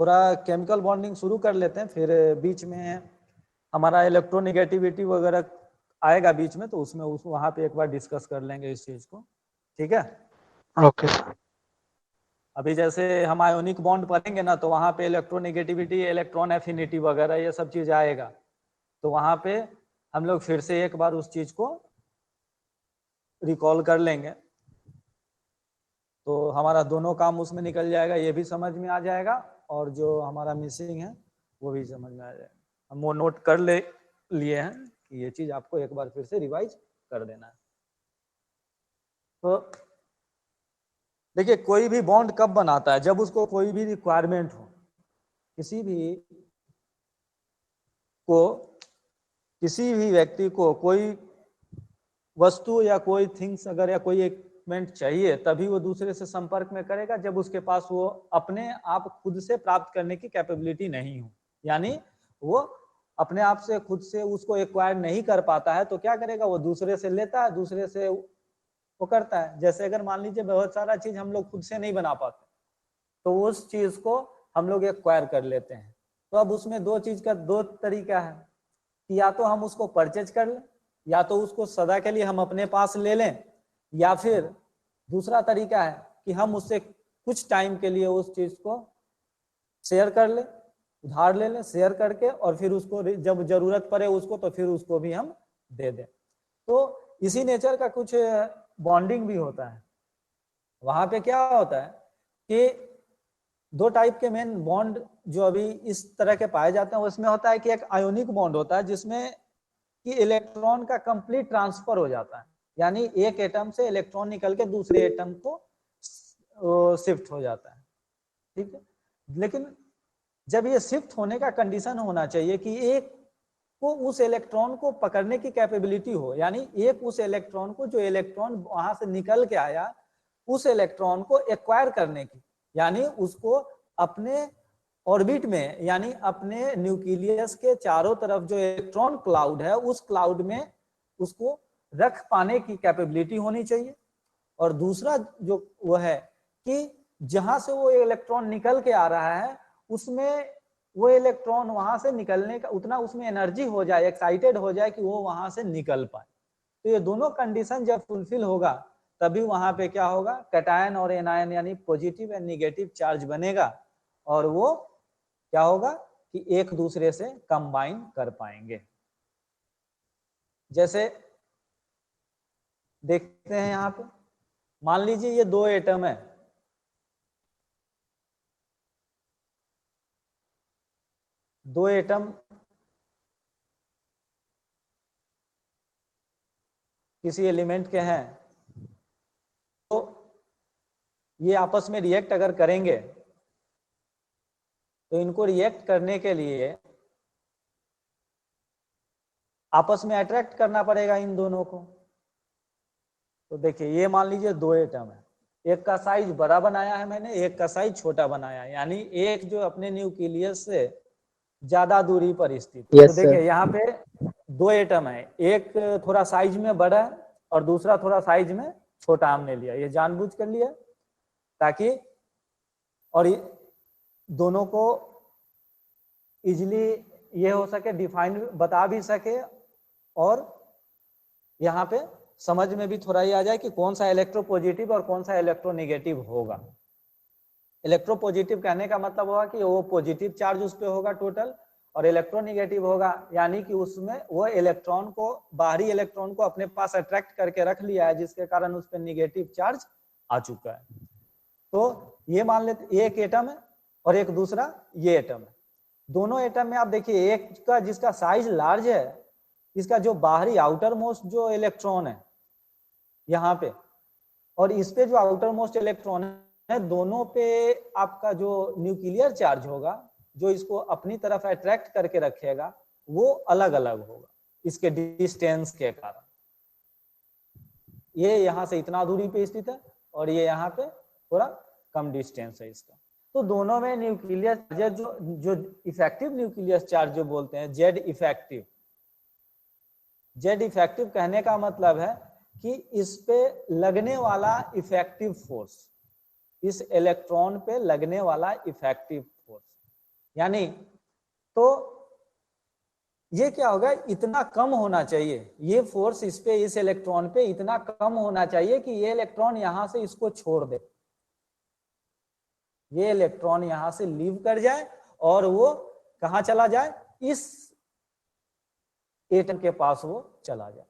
थोड़ा chemical bonding शुरू कर लेते हैं, फिर बीच में हमारा इलेक्ट्रोनेगेटिविटी वगैरह आएगा बीच में, तो उसमें वहां पे एक बार डिस्कस कर लेंगे इस चीज को, ठीक है। Okay sir. अभी जैसे हम आयोनिक बॉन्ड पढ़ेंगे ना, तो वहां पे इलेक्ट्रोनेगेटिविटी, इलेक्ट्रॉन एफिनिटी वगैरह ये सब चीज आएगा, तो वहां पे हम लोग फिर से एक बार उस चीज को रिकॉल कर लेंगे, तो हमारा दोनों काम उसमें निकल जाएगा, ये भी समझ में आ जाएगा और जो हमारा मिसिंग है वो भी समझ में आ जाएगा। हम वो नोट कर लिए हैं कि ये चीज आपको एक बार फिर से रिवाइज कर देना है। तो देखिए, कोई भी बॉन्ड कब बनाता है, जब उसको कोई भी रिक्वायरमेंट हो, किसी भी व्यक्ति को कोई वस्तु या कोई थिंग्स अगर या कोई इक्विपमेंट चाहिए, तभी वो दूसरे से संपर्क में करेगा जब उसके पास वो अपने आप खुद से प्राप्त करने की कैपेबिलिटी नहीं हो, यानी वो अपने आप से खुद से उसको एक्वायर नहीं कर पाता है, तो क्या करेगा, वो दूसरे से लेता है, दूसरे से वो करता है। जैसे अगर मान लीजिए बहुत सारा चीज हम लोग खुद से नहीं बना पाते, तो उस चीज को हम लोग एक्वायर कर लेते हैं। तो अब उसमें दो चीज का दो तरीका है कि या तो हम उसको परचेज कर लें, या तो उसको सदा के लिए हम अपने पास ले लें, या फिर दूसरा तरीका है कि हम उससे कुछ टाइम के लिए उस चीज को शेयर कर ले, उधार ले लें, शेयर करके, और फिर उसको जब जरूरत पड़े उसको, तो फिर उसको भी हम दे दें। तो इसी नेचर का कुछ बॉन्डिंग भी होता है। वहां पे क्या होता है कि दो टाइप के मेन बॉन्ड जो अभी इस तरह के पाए जाते हैं, उसमें होता है कि एक आयोनिक बॉन्ड होता है जिसमें कि इलेक्ट्रॉन का कंप्लीट ट्रांसफर हो जाता है, यानी एक एटम से इलेक्ट्रॉन निकल के दूसरे एटम को शिफ्ट हो जाता है, ठीक है। लेकिन जब ये शिफ्ट होने का कंडीशन होना चाहिए कि एक को उस इलेक्ट्रॉन को पकड़ने की कैपेबिलिटी हो, यानी एक उस इलेक्ट्रॉन को, जो इलेक्ट्रॉन वहां से निकल के आया, उस इलेक्ट्रॉन को एक्वायर करने की, यानी उसको अपने ऑर्बिट में, यानी अपने न्यूक्लियस के चारों तरफ जो इलेक्ट्रॉन क्लाउड है, उस क्लाउड में उसको रख पाने की कैपेबिलिटी होनी चाहिए। और दूसरा जो वो है कि जहां से वो इलेक्ट्रॉन निकल के आ रहा है, उसमें वो इलेक्ट्रॉन वहां से निकलने का उतना उसमें एनर्जी हो जाए, एक्साइटेड हो जाए कि वो वहां से निकल पाए। तो ये दोनों कंडीशन जब फुलफिल होगा, तभी वहां पे क्या होगा, कैटायन और एनायन यानी पॉजिटिव एंड निगेटिव चार्ज बनेगा, और वो क्या होगा कि एक दूसरे से कंबाइन कर पाएंगे। जैसे देखते हैं यहां पे, मान लीजिए ये दो एटम है, दो एटम किसी एलिमेंट के हैं, तो ये आपस में रिएक्ट अगर करेंगे, तो इनको रिएक्ट करने के लिए आपस में अट्रैक्ट करना पड़ेगा इन दोनों को। तो देखिए, ये मान लीजिए दो एटम है, एक का साइज बड़ा बनाया है मैंने, एक का साइज छोटा बनाया है, यानी एक जो अपने न्यूक्लियस से ज्यादा दूरी पर स्थित। तो देखिए यहाँ पे दो एटम है, एक थोड़ा साइज में बड़ा है और दूसरा थोड़ा साइज में छोटा हमने लिया, ये जानबूझ कर लिया ताकि और दोनों को इजिली ये हो सके, डिफाइन बता भी सके, और यहाँ पे समझ में भी थोड़ा ये आ जाए कि कौन सा इलेक्ट्रोपॉजिटिव और कौन सा इलेक्ट्रोनेगेटिव होगा। इलेक्ट्रोपॉजिटिव कहने का मतलब होगा कि वो पॉजिटिव चार्ज उस पर होगा टोटल, और इलेक्ट्रोनेगेटिव होगा यानी कि उसमें वो इलेक्ट्रॉन को, बाहरी इलेक्ट्रॉन को अपने पास अट्रैक्ट करके रख लिया है, जिसके कारण उस पर निगेटिव चार्ज आ चुका है। तो ये मान लेते एक एटम है और एक दूसरा ये एटम है। दोनों एटम में आप देखिए, एक का जिसका साइज लार्ज है, इसका जो बाहरी आउटर मोस्ट जो इलेक्ट्रॉन है यहाँ पे, और इस पे जो आउटर मोस्ट इलेक्ट्रॉन है, दोनों पे आपका जो न्यूक्लियर चार्ज होगा, जो इसको अपनी तरफ अट्रैक्ट करके रखेगा, वो अलग अलग होगा इसके डिस्टेंस के कारण। ये यहाँ से इतना दूरी पे स्थित है और ये यहाँ पे थोड़ा कम डिस्टेंस है इसका। तो दोनों में न्यूक्लियर चार्ज जो इफेक्टिव न्यूक्लियर चार्ज जो बोलते हैं जेड इफेक्टिव, जेड इफेक्टिव कहने का मतलब है कि इस पे लगने वाला इफेक्टिव फोर्स, इस इलेक्ट्रॉन पे लगने वाला इफेक्टिव फोर्स, यानी तो ये क्या होगा, इतना कम होना चाहिए, ये फोर्स इस पे, इस इलेक्ट्रॉन पे इतना कम होना चाहिए कि ये इलेक्ट्रॉन यहां से इसको छोड़ दे, ये इलेक्ट्रॉन यहां से लीव कर जाए और वो कहां चला जाए, इस एटम के पास वो चला जाए।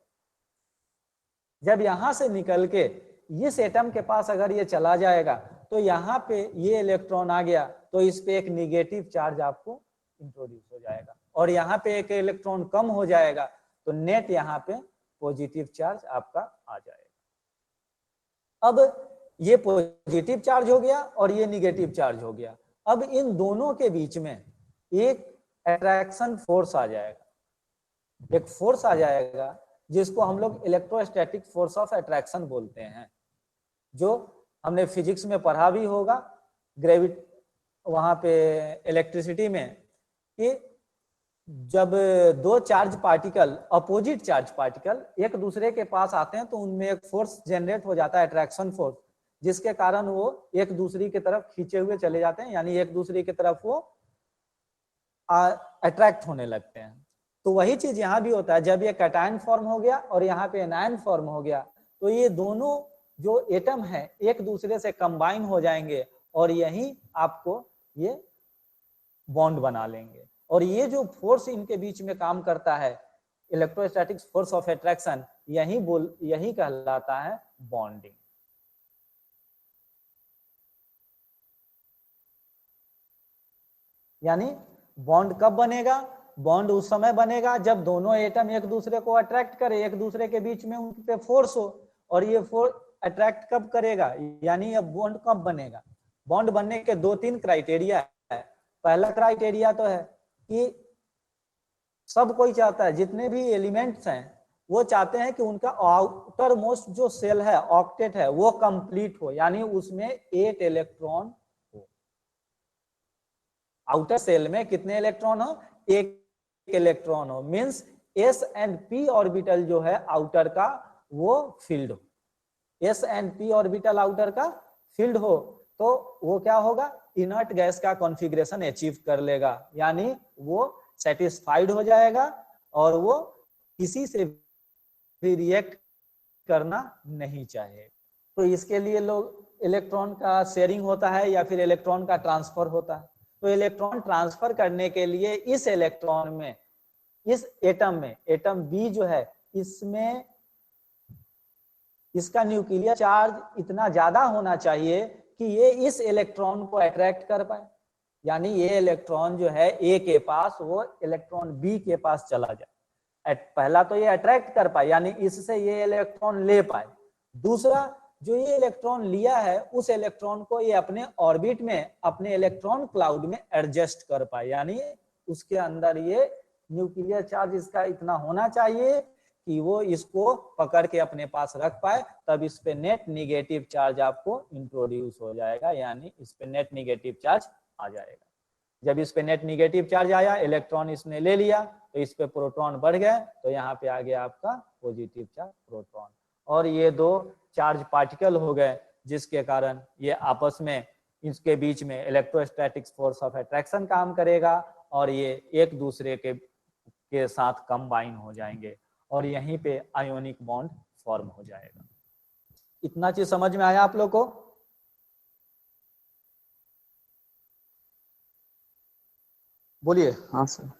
जब यहां से निकल के इस एटम के पास अगर ये चला जाएगा तो यहाँ पे ये इलेक्ट्रॉन आ गया तो इस पे एक निगेटिव चार्ज आपको इंट्रोड्यूस हो जाएगा, और यहाँ पे एक इलेक्ट्रॉन कम हो जाएगा तो नेट यहाँ पे पॉजिटिव चार्ज आपका आ जाएगा। अब ये पॉजिटिव चार्ज हो गया और ये निगेटिव चार्ज हो गया। अब इन दोनों के बीच में एक अट्रैक्शन फोर्स आ जाएगा, एक फोर्स आ जाएगा जिसको हम लोग इलेक्ट्रोस्टैटिक फोर्स ऑफ अट्रैक्शन बोलते हैं, जो हमने फिजिक्स में पढ़ा भी होगा, ग्रेविटी वहां पे इलेक्ट्रिसिटी में, कि जब दो charge particle, opposite charge particle एक दूसरे के पास आते हैं तो उनमें एक फोर्स जनरेट हो जाता है, अट्रैक्शन फोर्स, जिसके कारण वो एक दूसरे की तरफ खींचे हुए चले जाते हैं, यानी एक दूसरे की तरफ वो अट्रैक्ट होने लगते हैं। तो वही चीज यहाँ भी होता है, जब ये कैटायन फॉर्म हो गया और यहाँ पे एनायन फॉर्म हो गया तो ये दोनों जो एटम है एक दूसरे से कंबाइन हो जाएंगे और यही आपको ये बॉन्ड बना लेंगे। और ये जो फोर्स इनके बीच में काम करता है, इलेक्ट्रोस्टैटिक फोर्स ऑफ अट्रैक्शन, यही कहलाता है बॉन्डिंग। यानी बॉन्ड कब बनेगा, बॉन्ड उस समय बनेगा जब दोनों एटम एक दूसरे को अट्रैक्ट करे, एक दूसरे के बीच में उन पे फोर्स हो, और ये फोर्स अट्रैक्ट कब करेगा, यानी अब बॉन्ड कब बनेगा। बॉन्ड बनने के दो तीन क्राइटेरिया है। पहला क्राइटेरिया तो है कि सब कोई चाहता है, जितने भी एलिमेंट्स हैं वो चाहते हैं कि उनका आउटर मोस्ट जो सेल है, ऑक्टेट है, वो कंप्लीट हो, यानी उसमें 8 इलेक्ट्रॉन हो। आउटर सेल में कितने इलेक्ट्रॉन हो, एक इलेक्ट्रॉन हो, means S and P orbital जो है आउटर का वो फील्ड हो, S and P orbital outer का फील्ड हो, तो वो क्या होगा, इनर्ट गैस का कॉन्फ़िगरेशन अचीव कर लेगा, यानी वो सेटिस्फाइड हो जाएगा और वो किसी से भी रिएक्ट करना नहीं चाहे। तो इसके लिए लोग इलेक्ट्रॉन का शेयरिंग होता है या फिर इलेक्ट्रॉन का ट्रांसफर होता है। तो इलेक्ट्रॉन ट्रांसफर करने के लिए इस इलेक्ट्रॉन में, इस एटम में, एटम बी जो है इसमें इसका न्यूक्लियर चार्ज इतना ज्यादा होना चाहिए कि ये इस इलेक्ट्रॉन को अट्रैक्ट कर पाए, यानी ये इलेक्ट्रॉन जो है ए के पास वो इलेक्ट्रॉन बी के पास चला जाए। पहला तो ये अट्रैक्ट कर पाए, यानी इससे ये इलेक्ट्रॉन ले पाए। दूसरा, जो ये इलेक्ट्रॉन लिया है उस इलेक्ट्रॉन को ये अपने ऑर्बिट में, अपने इलेक्ट्रॉन क्लाउड में एडजस्ट कर पाए, यानी उसके अंदर ये न्यूक्लियर चार्ज इसका इतना होना चाहिए कि वो इसको पकड़ के अपने पास रख पाए, तब इस पे नेट निगेटिव चार्ज आपको इंट्रोड्यूस हो जाएगा, यानी इस पे नेट निगेटिव चार्ज आ जाएगा। जब इस पे नेट निगेटिव चार्ज आया, इलेक्ट्रॉन इसने ले लिया, तो इस पे प्रोटॉन बढ़ गए, तो यहाँ पे आ गया आपका पॉजिटिव चार्ज प्रोटॉन, और ये दो चार्ज पार्टिकल हो गए, जिसके कारण ये आपस में, इसके बीच में इलेक्ट्रोस्टैटिक फोर्स ऑफ अट्रैक्शन काम करेगा और ये एक दूसरे के साथ कंबाइन हो जाएंगे और यहीं पे आयोनिक बॉन्ड फॉर्म हो जाएगा। इतना चीज समझ में आया आप लोग को? बोलिए। हाँ सर।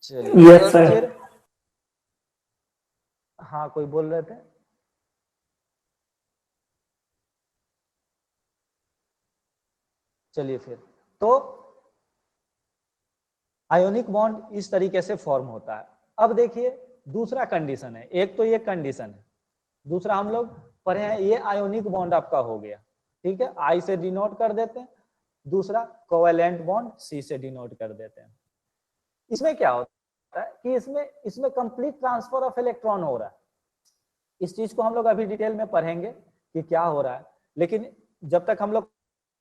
चलिए यस सर। हाँ, कोई बोल रहे थे? चलिए फिर, तो आयोनिक बॉन्ड इस तरीके से फॉर्म होता है। अब देखिए दूसरा कंडीशन है, एक तो ये कंडीशन है, दूसरा हम लोग पढ़े हैं, ये आयोनिक बॉन्ड आपका हो गया, ठीक है, आई से डिनोट कर देते हैं, दूसरा कोवेलेंट बॉन्ड सी से डिनोट कर देते हैं। इसमें क्या होता है कि इसमें कंप्लीट ट्रांसफर ऑफ इलेक्ट्रॉन हो रहा है। इस चीज को हम लोग अभी डिटेल में पढ़ेंगे कि क्या हो रहा है, लेकिन जब तक हम लोग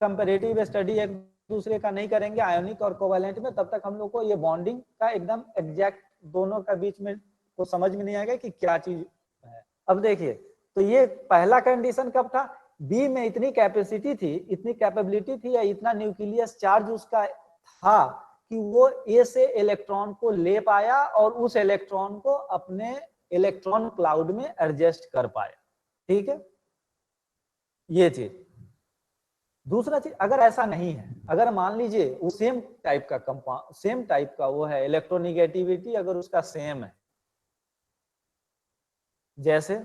कंपैरेटिव स्टडी एक दूसरे का नहीं करेंगे आयोनिक और कोवेलेंट में, तब तक हम लोग को ये बॉन्डिंग का एकदम एग्जैक्ट दोनों का बीच में को समझ में नहीं आएगा कि क्या चीज है। अब देखिए, तो ये पहला कंडीशन कब था, बी में इतनी कैपेसिटी थी, इतनी कैपेबिलिटी थी या इतना न्यूक्लियस चार्ज उसका था कि वो ए से इलेक्ट्रॉन को ले पाया और उस इलेक्ट्रॉन को अपने इलेक्ट्रॉन क्लाउड में एडजस्ट कर पाया। ठीक है, ये चीज। दूसरा चीज, अगर ऐसा नहीं है, अगर मान लीजिए वो सेम टाइप का कंपाउंड, सेम टाइप का वो है, इलेक्ट्रोनिगेटिविटी अगर उसका सेम है, जैसे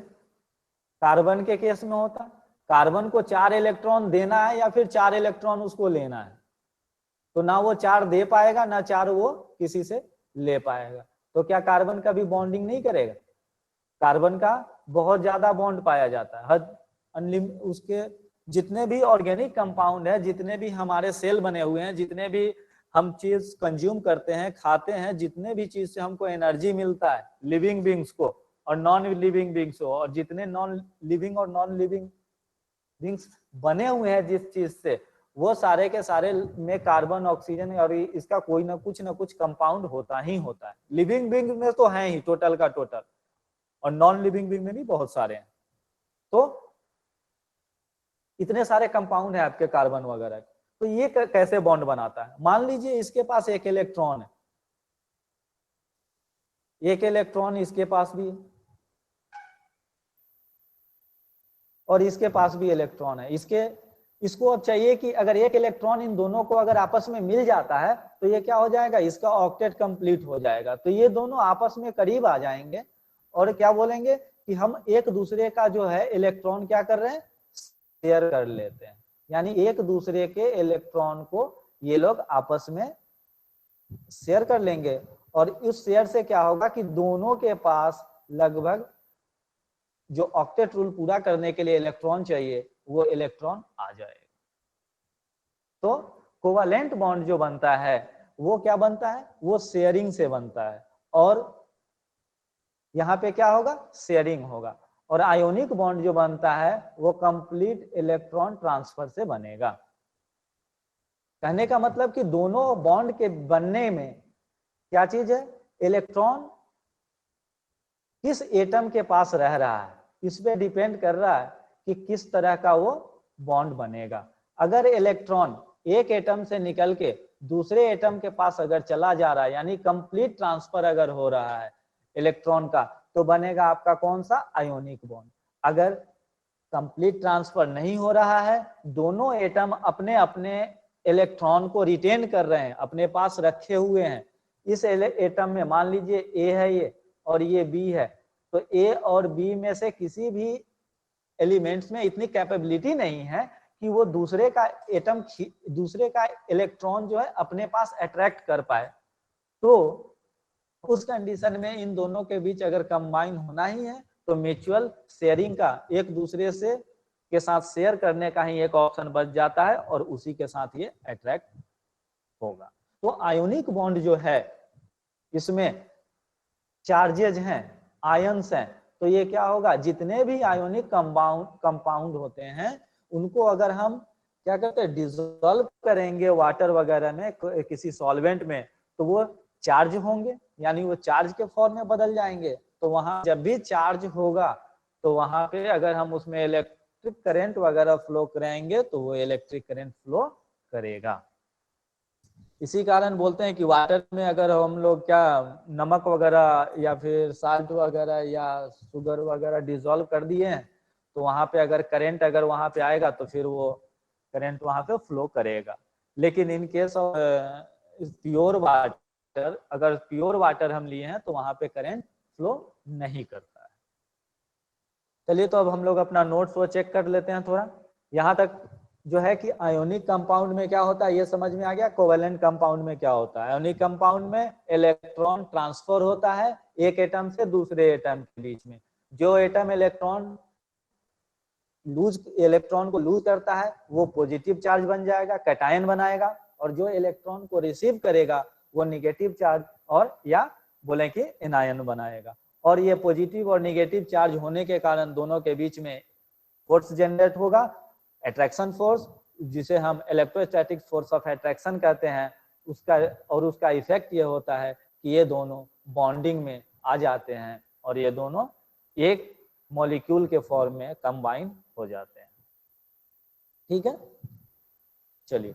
कार्बन के केस में होता, कार्बन को 4 इलेक्ट्रॉन देना है या फिर 4 इलेक्ट्रॉन उसको लेना है, तो ना वो 4 दे पाएगा ना 4 वो किसी से ले पाएगा, तो क्या कार्बन का भी बॉन्डिंग नहीं करेगा? कार्बन का बहुत ज्यादा बॉन्ड पाया जाता है। उसके जितने भी ऑर्गेनिक कंपाउंड है, जितने भी हमारे सेल बने हुए हैं, जितने भी हम चीज कंज्यूम करते हैं, खाते हैं, जितने भी चीज से हमको एनर्जी मिलता है लिविंग बींग्स को और नॉन लिविंग बींग्स को, और जितने नॉन लिविंग और नॉन लिविंग बींग्स बने हुए हैं जिस चीज से, वो सारे के सारे में कार्बन, ऑक्सीजन और इसका कोई ना कुछ कंपाउंड होता ही होता है। लिविंग बींग में तो है ही टोटल का टोटल, और नॉन लिविंग बींग में भी बहुत सारे हैं। तो इतने सारे कंपाउंड है आपके कार्बन वगैरह, तो ये कैसे बॉन्ड बनाता है? मान लीजिए इसके पास एक इलेक्ट्रॉन है, एक इलेक्ट्रॉन इसके पास भी है और इसके पास भी इलेक्ट्रॉन है। इसको अब चाहिए कि अगर एक इलेक्ट्रॉन इन दोनों को अगर आपस में मिल जाता है तो ये क्या हो जाएगा, इसका ऑक्टेट कंप्लीट हो जाएगा। तो ये दोनों आपस में करीब आ जाएंगे और क्या बोलेंगे कि हम एक दूसरे का जो है इलेक्ट्रॉन क्या कर रहे हैं, शेयर कर लेते हैं। यानी एक दूसरे के इलेक्ट्रॉन को ये लोग आपस में शेयर कर लेंगे और उस शेयर से क्या होगा कि दोनों के पास लगभग जो ऑक्टेट रूल पूरा करने के लिए इलेक्ट्रॉन चाहिए वो इलेक्ट्रॉन आ जाएगा। तो कोवालेंट बॉन्ड जो बनता है वो क्या बनता है, वो शेयरिंग से बनता है और यहाँ पे क्या होगा, शेयरिंग होगा। और आयोनिक बॉन्ड जो बनता है वो कंप्लीट इलेक्ट्रॉन ट्रांसफर से बनेगा। कहने का मतलब कि दोनों बॉन्ड के बनने में क्या चीज है, इलेक्ट्रॉन किस एटम के पास रह रहा है इस पे डिपेंड कर रहा है कि किस तरह का वो बॉन्ड बनेगा। अगर इलेक्ट्रॉन एक एटम से निकल के दूसरे एटम के पास अगर चला जा रहा है, यानी कंप्लीट ट्रांसफर अगर हो रहा है इलेक्ट्रॉन का, तो बनेगा आपका कौन सा, आयोनिक बॉन्ड। अगर कंप्लीट ट्रांसफर नहीं हो रहा है, दोनों एटम अपने अपने इलेक्ट्रॉन को रिटेन कर रहे हैं, अपने पास रखे हुए हैं, इस एटम में मान लीजिए ए है ये और ये बी है, तो ए और बी में से किसी भी एलिमेंट्स में इतनी कैपेबिलिटी नहीं है कि वो दूसरे का एटम, दूसरे का इलेक्ट्रॉन जो है अपने पास अट्रैक्ट कर पाए। तो उस कंडीशन में इन दोनों के बीच अगर कंबाइन होना ही है तो म्यूचुअल शेयरिंग का, एक दूसरे से के साथ शेयर करने का ही एक ऑप्शन बच जाता है और उसी के साथ ये अट्रैक्ट होगा। तो आयोनिक बॉन्ड जो है इसमें चार्जेज हैं, आयंस हैं, तो ये क्या होगा, जितने भी आयोनिक कंपाउंड होते हैं उनको अगर हम क्या कहते हैं डिसॉल्व करेंगे वाटर वगैरह में, किसी सॉल्वेंट में, तो वो चार्ज होंगे, यानी वो चार्ज के फॉर्म में बदल जाएंगे। तो वहां जब भी चार्ज होगा तो वहां पे अगर हम उसमें इलेक्ट्रिक करंट वगैरह फ्लो कराएंगे तो वो इलेक्ट्रिक करंट फ्लो करेगा। इसी कारण बोलते हैं कि वाटर में अगर हम लोग क्या नमक वगैरह या फिर साल्ट वगैरह या शुगर वगैरह डिसॉल्व कर दिए हैं तो वहां पे अगर करंट अगर वहां पे आएगा तो फिर वो करंट वहां पे फ्लो करेगा। लेकिन इन केस ऑफ प्योर वाटर, अगर प्योर वाटर हम लिए हैं तो वहां पे करंट फ्लो नहीं करता है। चलिए तो अब हम लोग अपना नोट्स वो चेक कर लेते हैं थोड़ा। यहाँ तक जो है कि आयोनिक कंपाउंड में क्या होता है ये समझ में आ गया। कोवेलेंट कंपाउंड में क्या होता है, आयोनिक कंपाउंड में इलेक्ट्रॉन ट्रांसफर होता है एक एटम से दूसरे एटम के बीच में। जो एटम इलेक्ट्रॉन को लूज करता है वो पॉजिटिव चार्ज बन जाएगा, कैटायन बनाएगा, और जो इलेक्ट्रॉन को रिसीव करेगा वो निगेटिव चार्ज और या बोले कि एनायन बनाएगा। और ये पॉजिटिव और निगेटिव चार्ज होने के कारण दोनों के बीच में फोर्स जनरेट होगा, अट्रैक्शन फोर्स, जिसे हम इलेक्ट्रोस्टैटिक फोर्स ऑफ अट्रैक्शन कहते हैं। उसका इफेक्ट ये होता है कि ये दोनों बॉन्डिंग में आ जाते हैं और ये दोनों एक मॉलिक्यूल के फॉर्म में कंबाइन हो जाते हैं। ठीक है, चलिए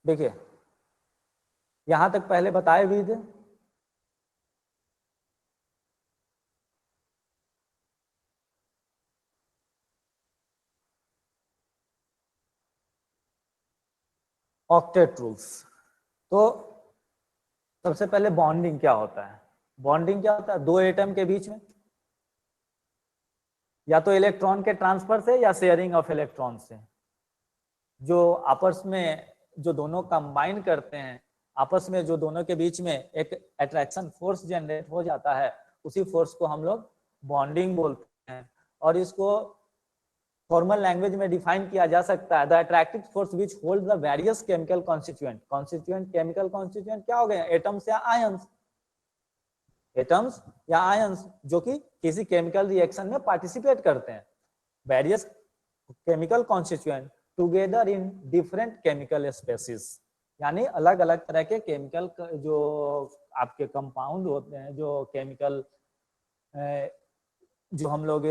देखिए यहां तक पहले बताए भी थे, ऑक्टेट रूल्स। तो सबसे पहले बॉन्डिंग क्या होता है? बॉन्डिंग क्या होता है? दो एटम के बीच में या तो इलेक्ट्रॉन के ट्रांसफर से या शेयरिंग ऑफ इलेक्ट्रॉन से, जो आपस में जो दोनों कंबाइन करते हैं, आपस में जो दोनों के बीच में एक अट्रैक्शन फोर्स जनरेट हो जाता है, उसी फोर्स को हम लोग बॉन्डिंग बोलते हैं। और इसको फॉर्मल लैंग्वेज में डिफाइन किया जा सकता है, the attractive force which hold the various chemical constituent. Constituent chemical constituent क्या हो गए? एटम्स या आयंस, एटम्स या आयंस जो कि किसी केमिकल रिएक्शन में पार्टिसिपेट करते हैं। Various chemical constituent together in different chemical species, यानी अलग अलग तरह के केमिकल जो आपके कंपाउंड होते हैं, जो केमिकल जो हम लोग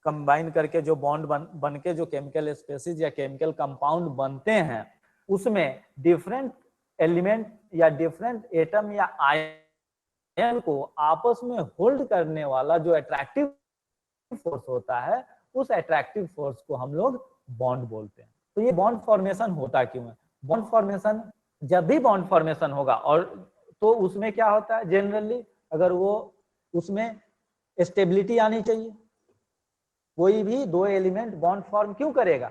कंबाइन करके जो बॉन्ड बन के जो केमिकल स्पेसीज या केमिकल कंपाउंड बनते हैं, उसमें डिफरेंट एलिमेंट या डिफरेंट एटम या आयन को आपस में होल्ड करने वाला जो अट्रैक्टिव फोर्स होता है, उस अट्रैक्टिव फोर्स को हम लोग बॉन्ड बोलते हैं। तो ये बॉन्ड फॉर्मेशन होता क्यों है? बॉन्ड फॉर्मेशन, जब भी बॉन्ड फॉर्मेशन होगा और तो उसमें क्या होता है जनरली, अगर वो उसमें स्टेबिलिटी आनी चाहिए। कोई भी दो एलिमेंट बॉन्ड फॉर्म क्यों करेगा?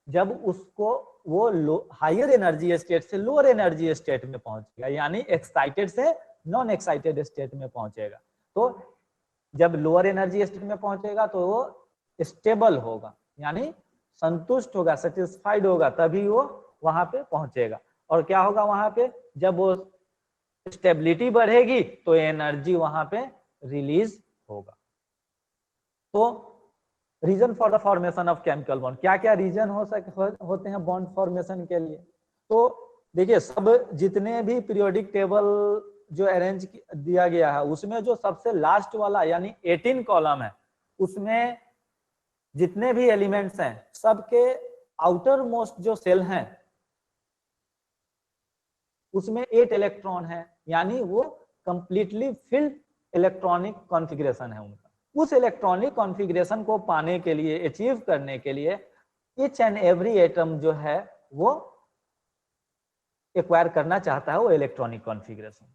जब उसको वो हायर एनर्जी स्टेट से लोअर एनर्जी स्टेट में पहुंचेगा, यानी एक्साइटेड से नॉन एक्साइटेड स्टेट में पहुंचेगा। तो जब लोअर एनर्जी स्टेट में पहुंचेगा तो वो स्टेबल होगा, यानी संतुष्ट होगा, सेटिस्फाइड होगा, तभी वो वहां पे पहुंचेगा। और क्या होगा वहां पे? जब वो स्टेबिलिटी बढ़ेगी तो एनर्जी वहां पे रिलीज होगा। तो reason for the formation of chemical bond, क्या क्या रीजन होते हैं बॉन्ड फॉर्मेशन के लिए? तो देखिए सब जितने भी पीरियोडिक टेबल जो अरेंज दिया गया है, उसमें जो सबसे लास्ट वाला यानी 18 कॉलम है, उसमें जितने भी एलिमेंट्स हैं सबके आउटर मोस्ट जो सेल हैं उसमें 8 इलेक्ट्रॉन है, यानी वो कंप्लीटली फिल्ड इलेक्ट्रॉनिक कॉन्फ़िगरेशन है उनका। उस इलेक्ट्रॉनिक कॉन्फ़िगरेशन को पाने के लिए, अचीव करने के लिए ईच एंड एवरी एटम जो है वो एक्वायर करना चाहता है वो इलेक्ट्रॉनिक कॉन्फ़िगरेशन।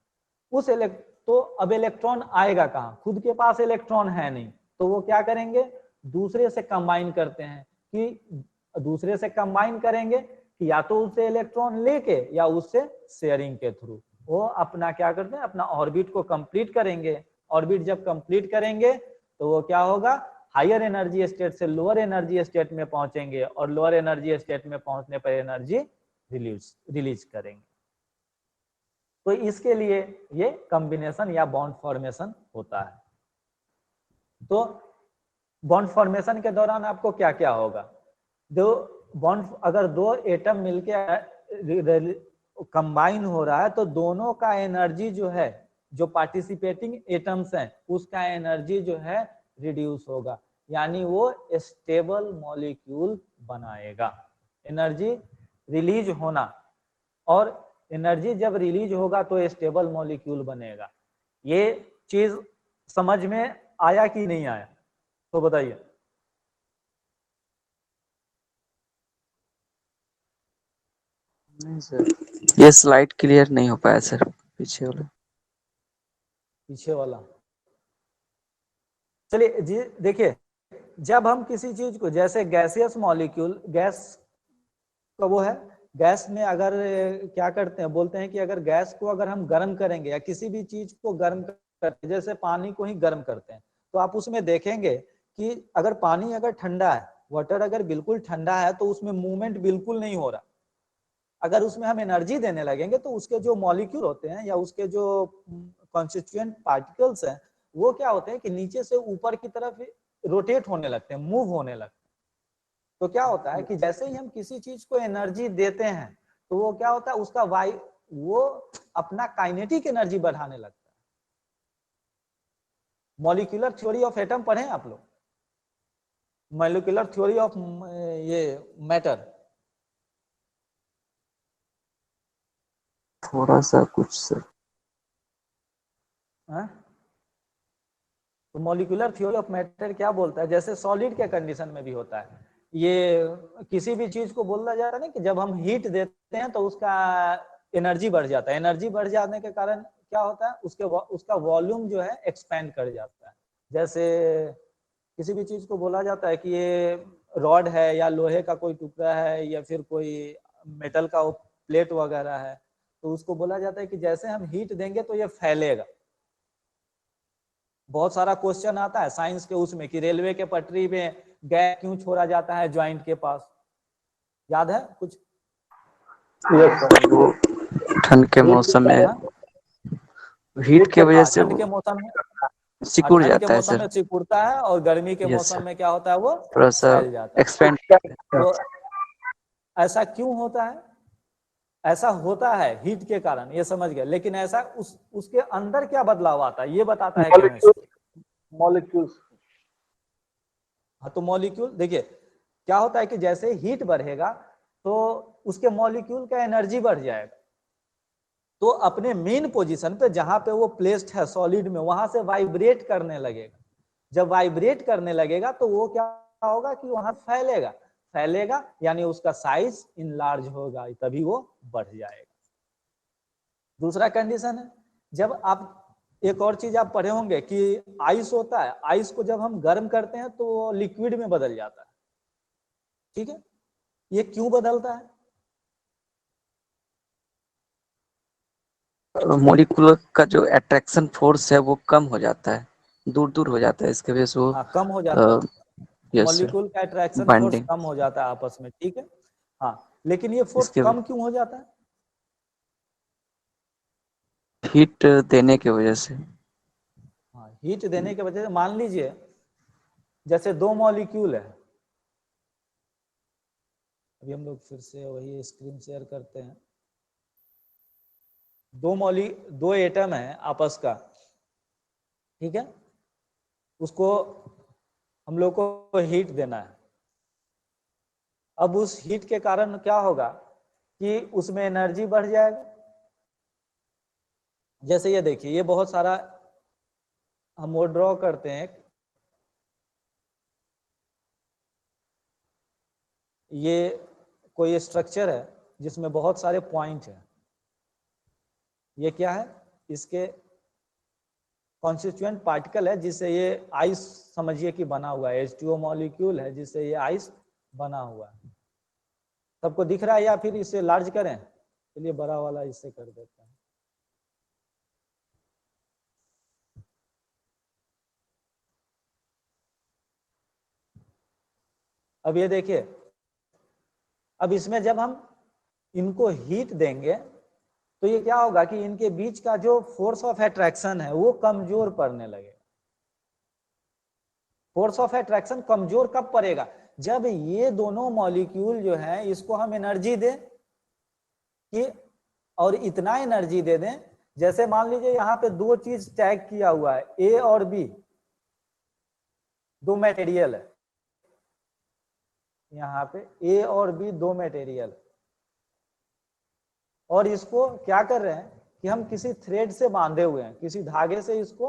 तो अब इलेक्ट्रॉन आएगा कहाँ? खुद के पास इलेक्ट्रॉन है नहीं, तो वो क्या करेंगे? दूसरे से कंबाइन करते हैं। कि दूसरे से कंबाइन करेंगे कि या तो उससे इलेक्ट्रॉन लेके या उससे शेयरिंग के थ्रू वो अपना क्या करते हैं? अपना ऑर्बिट को कंप्लीट करेंगे। ऑर्बिट जब कंप्लीट करेंगे तो वो क्या होगा? हायर एनर्जी स्टेट से लोअर एनर्जी स्टेट में पहुंचेंगे और लोअर एनर्जी स्टेट में पहुंचने पर एनर्जी रिलीज करेंगे। तो इसके लिए ये कॉम्बिनेशन या बॉन्ड फॉर्मेशन होता है। तो बॉन्ड फॉर्मेशन के दौरान आपको क्या क्या होगा? अगर दो एटम मिलके कंबाइन हो रहा है तो दोनों का एनर्जी जो है, जो पार्टिसिपेटिंग एटम्स हैं उसका एनर्जी जो है रिड्यूस होगा, यानी वो स्टेबल मॉलिक्यूल बनाएगा। एनर्जी रिलीज होना, और एनर्जी जब रिलीज होगा तो स्टेबल मॉलिक्यूल बनेगा। ये चीज समझ में आया कि नहीं आया? तो बताइए। नहीं सर, ये स्लाइड क्लियर नहीं हो पाया सर, पीछे वाला चलिए जी। देखिए जब हम किसी चीज को, जैसे गैसियस मॉलिक्यूल, गैस का वो है, गैस में अगर क्या करते हैं, बोलते हैं कि अगर गैस को अगर हम गर्म करेंगे या किसी भी चीज को गर्म करते, जैसे पानी को ही गर्म करते हैं, तो आप उसमें देखेंगे कि अगर पानी अगर ठंडा है, वाटर अगर बिल्कुल ठंडा है तो उसमें मूवमेंट बिल्कुल नहीं हो रहा। अगर उसमें हम एनर्जी देने लगेंगे तो उसके जो मॉलिक्यूल होते हैं या उसके जो कॉन्स्टिट्यूएंट पार्टिकल्स हैं वो क्या होते हैं कि नीचे से ऊपर की तरफ रोटेट होने लगते हैं, मूव होने लगते हैं। तो क्या होता है कि जैसे ही हम किसी चीज को एनर्जी देते हैं तो वो क्या होता है, उसका वो अपना काइनेटिक एनर्जी बढ़ाने लगता है। मॉलिक्यूलर थ्योरी ऑफ एटम पढ़े आप लोग? मॉलिक्यूलर थ्योरी ऑफ ये मैटर, थोड़ा सा कुछ सर। हाँ? तो मॉलिक्यूलर थ्योरी ऑफ मैटर क्या बोलता है, जैसे सॉलिड के कंडीशन में भी होता है, ये किसी भी चीज को बोला जाता है ना कि जब हम हीट देते हैं तो उसका एनर्जी बढ़ जाता है, एनर्जी बढ़ जाने के कारण क्या होता है, उसका वॉल्यूम जो है एक्सपेंड कर जाता है। जैसे किसी भी चीज को बोला जाता है कि ये रॉड है या लोहे का कोई टुकड़ा है या फिर कोई मेटल का प्लेट वगैरह है, तो उसको बोला जाता है कि जैसे हम हीट देंगे तो ये फैलेगा। बहुत सारा क्वेश्चन आता है साइंस के उसमें कि रेलवे के पटरी में गैस क्यों छोड़ा जाता है ज्वाइंट के पास, याद है कुछ? वो ठंड के मौसम में हाँ? हीट के वजह से ठंड के वो मौसम में, सिकुड़ ठंड के जाता है मौसम सर। में सिकुड़ता है और गर्मी के यस मौसम सर, में क्या होता है, वो थोड़ा सा फैल जाता है। एक्सपेंड। तो ऐसा क्यों होता है? ऐसा होता है हीट के कारण, ये समझ गए, लेकिन ऐसा उसके अंदर क्या बदलाव आता है ये बताता है केमिस्ट्री। मॉलिक्यूल्स। हाँ, तो मॉलिक्यूल देखिए क्या होता है कि जैसे हीट बढ़ेगा तो उसके मॉलिक्यूल का एनर्जी बढ़ जाएगा, तो अपने मेन पोजीशन पे जहां पे वो प्लेस्ड है सॉलिड में वहां से वाइब्रेट करने लगेगा। जब वाइब्रेट करने लगेगा तो वो क्या होगा कि वहां फैलेगा, फैलेगा यानी उसका साइज इनलार्ज होगा, तभी वो बढ़ जाएगा। दूसरा कंडीशन है, जब आप एक और चीज आप पढ़े होंगे कि आइस होता है, आइस को जब हम गर्म करते हैं तो वो लिक्विड में बदल जाता है, ठीक है? ये क्यों बदलता है? मॉलिक्यूल का जो अट्रैक्शन फोर्स है वो कम हो जाता है, दूर दूर हो जाता है, इसके वजह से वो हाँ, कम हो जाता है, यस सर, मॉलिक्यूल का अट्रैक्शन फोर्स बाइंडिंग। कम हो जाता है आपस में, ठीक है? हाँ, लेकिन ये फोर्स इसके कम क्यों हो जाता है? हीट देने की वजह से। हाँ, हीट देने की वजह से। मान लीजिए जैसे दो मॉलिक्यूल है, अभी हम लोग फिर से वही स्क्रीन शेयर करते हैं। दो एटम है आपस का, ठीक है? उसको हम लोग को हीट देना है। अब उस हीट के कारण क्या होगा कि उसमें एनर्जी बढ़ जाएगा। जैसे ये देखिए, ये बहुत सारा हम वो ड्रॉ करते हैं, ये कोई स्ट्रक्चर है जिसमें बहुत सारे पॉइंट है। ये क्या है? इसके कॉन्स्टिट्यूएंट पार्टिकल है जिससे ये आइस समझिए कि बना हुआ है, H2O मॉलिक्यूल है जिससे ये आइस बना हुआ है। सबको दिख रहा है या फिर इसे लार्ज करें? चलिए बड़ा वाला इससे कर देते हैं। अब ये देखिए, अब इसमें जब हम इनको हीट देंगे तो ये क्या होगा कि इनके बीच का जो फोर्स ऑफ अट्रैक्शन है वो कमजोर पड़ने लगेगा। फोर्स ऑफ अट्रैक्शन कमजोर कब पड़ेगा? जब ये दोनों मॉलिक्यूल जो है इसको हम एनर्जी दें कि, और इतना एनर्जी दे दें, जैसे मान लीजिए यहाँ पे दो चीज टैग किया हुआ है, ए और बी, दो मटेरियल है, यहाँ पे ए और बी दो मटेरियल, और इसको क्या कर रहे हैं कि हम किसी थ्रेड से बांधे हुए हैं, किसी धागे से इसको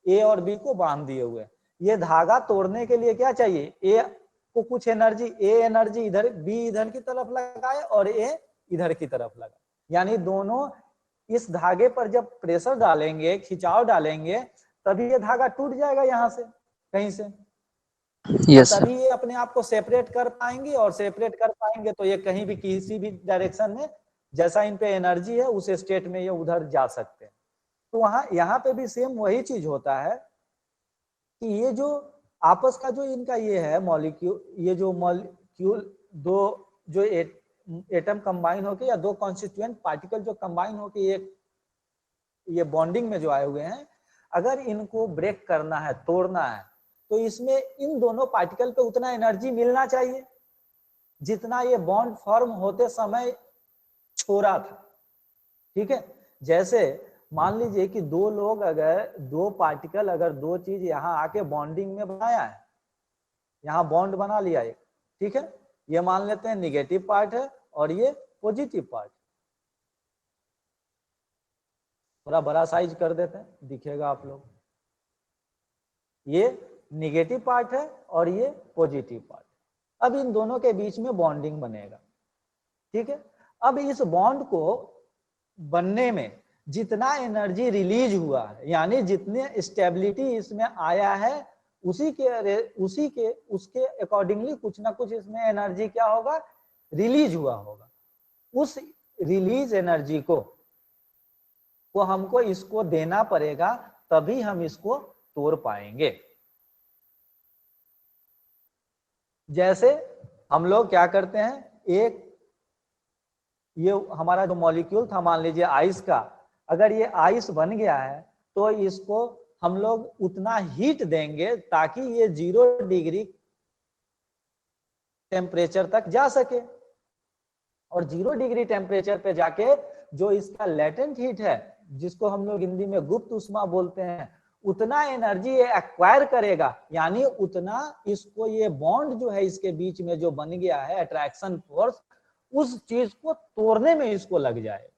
ए और बी को बांध दिए हुए हैं। ये धागा तोड़ने के लिए क्या चाहिए? ए को कुछ एनर्जी, ए एनर्जी इधर, बी इधर की तरफ लगाए और ए इधर की तरफ लगाए, यानी दोनों इस धागे पर जब प्रेशर डालेंगे, खिंचाव डालेंगे, तभी ये धागा टूट जाएगा यहाँ से कहीं से, और यस सर। तभी ये अपने आप को सेपरेट कर पाएंगे, और सेपरेट कर पाएंगे तो ये कहीं भी किसी भी डायरेक्शन में जैसा इन पे एनर्जी है उस स्टेट में ये उधर जा सकते हैं। तो वहां यहाँ पे भी सेम वही चीज होता है कि ये जो आपस का जो इनका ये है मॉलिक्यूल, ये जो मॉलिक्यूल दो जो एटम कंबाइन होके या दो कॉन्स्टिट्यूएंट पार्टिकल जो कंबाइन होके ये बॉन्डिंग में जो आए हुए हैं, अगर इनको ब्रेक करना है, तोड़ना है, तो इसमें इन दोनों पार्टिकल पे उतना एनर्जी मिलना चाहिए जितना ये बॉन्ड फॉर्म होते समय छोड़ा था, ठीक है? जैसे मान लीजिए कि दो लोग अगर, दो पार्टिकल अगर दो चीज यहाँ आके बॉन्डिंग में बनाया है, यहाँ बॉन्ड बना लिया एक, ठीक है? ये मान लेते हैं निगेटिव पार्ट है और ये पॉजिटिव पार्ट, थोड़ा बड़ा साइज कर देते हैं, दिखेगा आप लोग। ये निगेटिव पार्ट है और ये पॉजिटिव पार्ट। अब इन दोनों के बीच में बॉन्डिंग बनेगा, ठीक है। अब इस बॉन्ड को बनने में जितना एनर्जी रिलीज हुआ है, यानी जितने स्टेबिलिटी इसमें आया है, उसके अकॉर्डिंगली कुछ ना कुछ इसमें एनर्जी क्या होगा, रिलीज हुआ होगा। उस रिलीज एनर्जी को हमको इसको देना पड़ेगा, तभी हम इसको तोड़ पाएंगे। जैसे हम लोग क्या करते हैं, एक ये हमारा जो मॉलिक्यूल था, मान लीजिए आइस का, अगर ये आइस बन गया है तो इसको हम लोग उतना हीट देंगे ताकि ये 0 डिग्री टेम्परेचर तक जा सके, और 0 डिग्री टेम्परेचर पे जाके जो इसका लेटेंट हीट है, जिसको हम लोग हिंदी में गुप्त उष्मा बोलते हैं, उतना एनर्जी ये एक्वायर करेगा, यानी उतना इसको ये बॉन्ड जो है इसके बीच में जो बन गया है अट्रैक्शन फोर्स, उस चीज को तोड़ने में इसको लग जाए।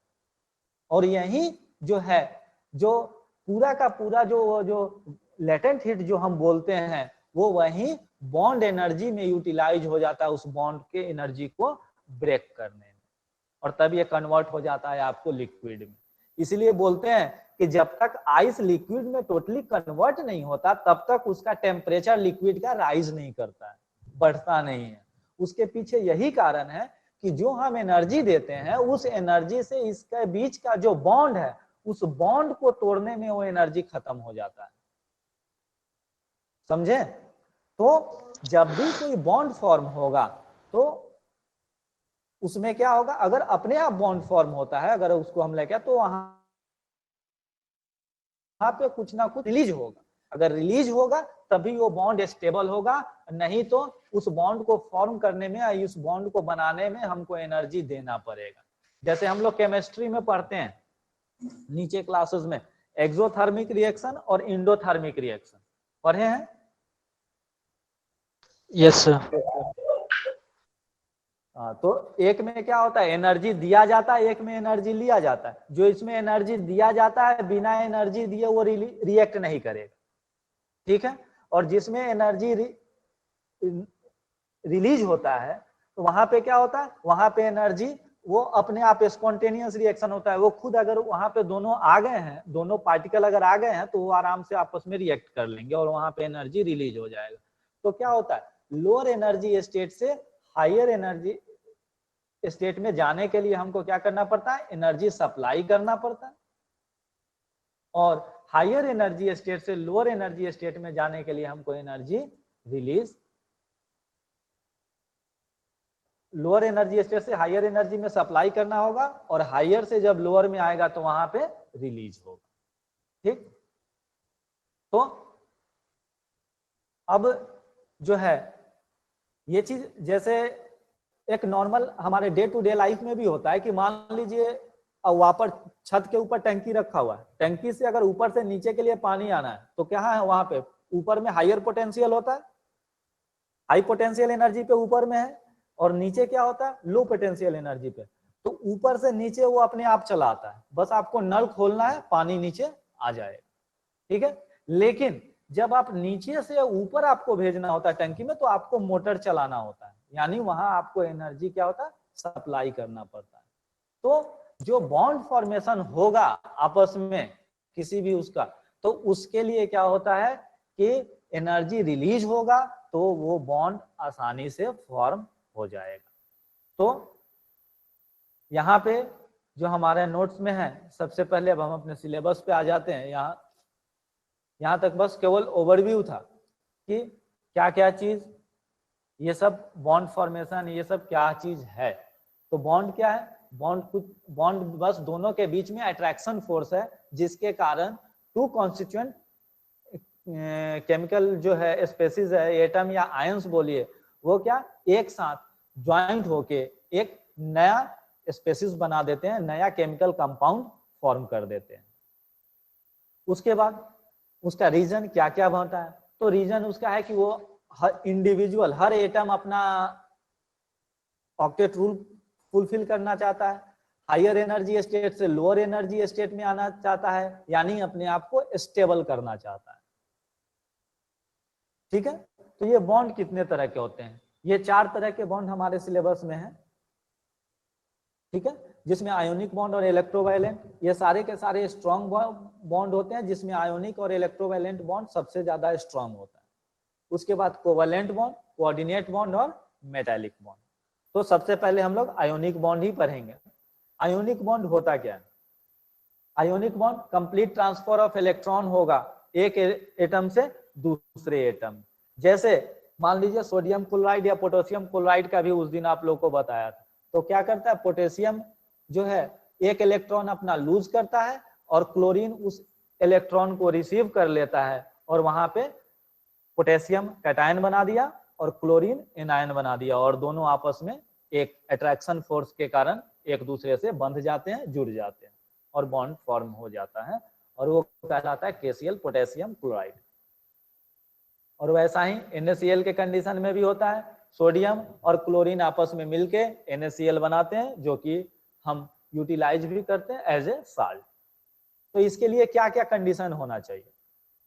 और यही जो है, जो पूरा का पूरा जो लेटेंट हीट जो हम बोलते हैं, वो वही बॉन्ड एनर्जी में यूटिलाइज हो जाता है, उस बॉन्ड के एनर्जी को ब्रेक करने में, और तब ये कन्वर्ट हो जाता है आपको लिक्विड में। इसलिए बोलते हैं कि जब तक आइस लिक्विड में टोटली कन्वर्ट नहीं होता, तब तक उसका टेम्परेचर लिक्विड का राइज नहीं करता है, बढ़ता नहीं है। उसके पीछे यही कारण है कि जो हम एनर्जी देते हैं, उस एनर्जी से इसके बीच का जो बॉन्ड है, उस बॉन्ड को तोड़ने में वो एनर्जी खत्म हो जाता है। समझे? तो जब भी कोई बॉन्ड फॉर्म होगा तो उसमें क्या होगा, अगर अपने आप बॉन्ड फॉर्म होता है, अगर उसको हम लेके, तो वहां पे कुछ ना कुछ रिलीज होगा। अगर रिलीज होगा तभी वो बॉन्ड स्टेबल होगा, नहीं तो उस बॉन्ड को फॉर्म करने में, इस बॉन्ड को बनाने में हमको एनर्जी देना पड़ेगा। जैसे हम लोग केमिस्ट्री में पढ़ते हैं नीचे क्लासेस में, एक्सोथर्मिक रिएक्शन और इंडोथर्मिक रिएक्शन पढ़े हैं? Yes sir. तो एक में क्या होता है, एनर्जी दिया जाता है, एक में एनर्जी लिया जाता है। जो इसमें एनर्जी दिया जाता है, बिना एनर्जी दिए वो रिएक्ट नहीं करेगा, ठीक है। और जिसमें एनर्जी रिलीज होता है, तो वहां पे क्या होता है, वहां पे एनर्जी वो अपने आप स्पॉन्टेनियस रिएक्शन होता है, वो खुद, अगर वहां पे दोनों आ गए हैं, दोनों पार्टिकल अगर आ गए हैं, तो वो आराम से आपस में रिएक्ट कर लेंगे और वहां पे एनर्जी रिलीज हो जाएगा। तो क्या होता है, लोअर एनर्जी स्टेट से हायर एनर्जी स्टेट में जाने के लिए हमको क्या करना पड़ता है, एनर्जी सप्लाई करना पड़ता है, और हायर एनर्जी स्टेट से लोअर एनर्जी स्टेट में जाने के लिए हमको energy release, lower energy state से हायर एनर्जी में सप्लाई करना होगा, और हायर से जब लोअर में आएगा तो वहां पे रिलीज होगा, ठीक। तो अब जो है ये चीज जैसे एक नॉर्मल हमारे डे टू डे लाइफ में भी होता है कि मान लीजिए वहां पर छत के ऊपर टंकी रखा हुआ है, टंकी से अगर ऊपर से नीचे के लिए पानी आना है, तो क्या है, वहां पे ऊपर में हायर पोटेंशियल होता है, हाई पोटेंशियल एनर्जी पे ऊपर में है, और नीचे क्या होता है, लो पोटेंशियल एनर्जी पे। तो ऊपर से नीचे वो अपने आप चला आता है, बस आपको नल खोलना है, पानी नीचे आ जाएगा, ठीक है। लेकिन जब आप नीचे से ऊपर आपको भेजना होता है टंकी में, तो आपको मोटर चलाना होता है, यानी वहां आपको एनर्जी क्या होता है, सप्लाई करना पड़ता है। तो जो बॉन्ड फॉर्मेशन होगा आपस में किसी भी उसका, तो उसके लिए क्या होता है कि एनर्जी रिलीज होगा, तो वो बॉन्ड आसानी से फॉर्म हो जाएगा। तो यहाँ पे जो हमारे नोट्स में है, सबसे पहले अब हम अपने सिलेबस पे आ जाते हैं। यहाँ तक बस केवल ओवरव्यू था कि क्या क्या चीज, ये सब बॉन्ड फॉर्मेशन, ये सब क्या चीज है। तो बॉन्ड क्या है, बॉन्ड बस दोनों के बीच में अट्रैक्शन फोर्स है, जिसके कारण टू कॉन्स्टिट्यूएंट केमिकल जो है स्पेसीज है, एटम या आयंस बोलिए, वो क्या एक साथ ज्वाइंट होके एक नया स्पेसीज बना देते हैं, नया केमिकल कंपाउंड फॉर्म कर देते हैं। उसके बाद उसका रीजन क्या क्या होता है, तो रीजन उसका है कि वो हर इंडिविजुअल, हर एटम अपना ऑक्टेट रूल फुलफिल करना चाहता है, हायर एनर्जी स्टेट से लोअर एनर्जी स्टेट में आना चाहता है, यानी अपने आप को स्टेबल करना चाहता है। ठीक है, तो ये बॉन्ड कितने तरह के होते हैं? ये 4 तरह के बॉन्ड हमारे सिलेबस में है। ठीक है, जिसमें आयोनिक बॉन्ड और इलेक्ट्रोवायलेंट, ये सारे के सारे स्ट्रॉन्ग बॉन्ड होते हैं, जिसमें आयोनिक और इलेक्ट्रोवायलेंट बॉन्ड सबसे ज्यादा स्ट्रॉन्ग होता है। उसके बाद कोवैलेंट बॉन्ड, कोऑर्डिनेट बॉन्ड और मेटालिक बॉन्ड। तो सबसे पहले हम लोग आयोनिक बॉन्ड ही पढ़ेंगे। आयोनिक बॉन्ड होता क्या है? Ionic bond complete transfer of electron होगा एक एटम से दूसरे एटम। जैसे मान लीजिए सोडियम क्लोराइड या पोटेशियम क्लोराइड का भी उस दिन आप लोग को बताया था। तो क्या करता है, पोटेशियम जो है एक इलेक्ट्रॉन अपना लूज करता है और क्लोरीन उस इलेक्ट्रॉन को रिसीव कर लेता है और वहां पे पोटेशियम कैटायन बना दिया और क्लोरीन एनायन बना दिया, और दोनों आपस में एक अट्रैक्शन फोर्स के कारण एक दूसरे से बंध जाते हैं, जुड़ जाते हैं और बॉन्ड फॉर्म हो जाता है, और वो कहलाता है KCl, पोटेशियम क्लोराइड। और वैसा ही NaCl के कंडीशन में भी होता है, सोडियम और क्लोरीन आपस में मिलके NaCl बनाते हैं, जो कि हम यूटिलाइज भी करते हैं एज ए साल्ट। तो इसके लिए क्या क्या कंडीशन होना चाहिए?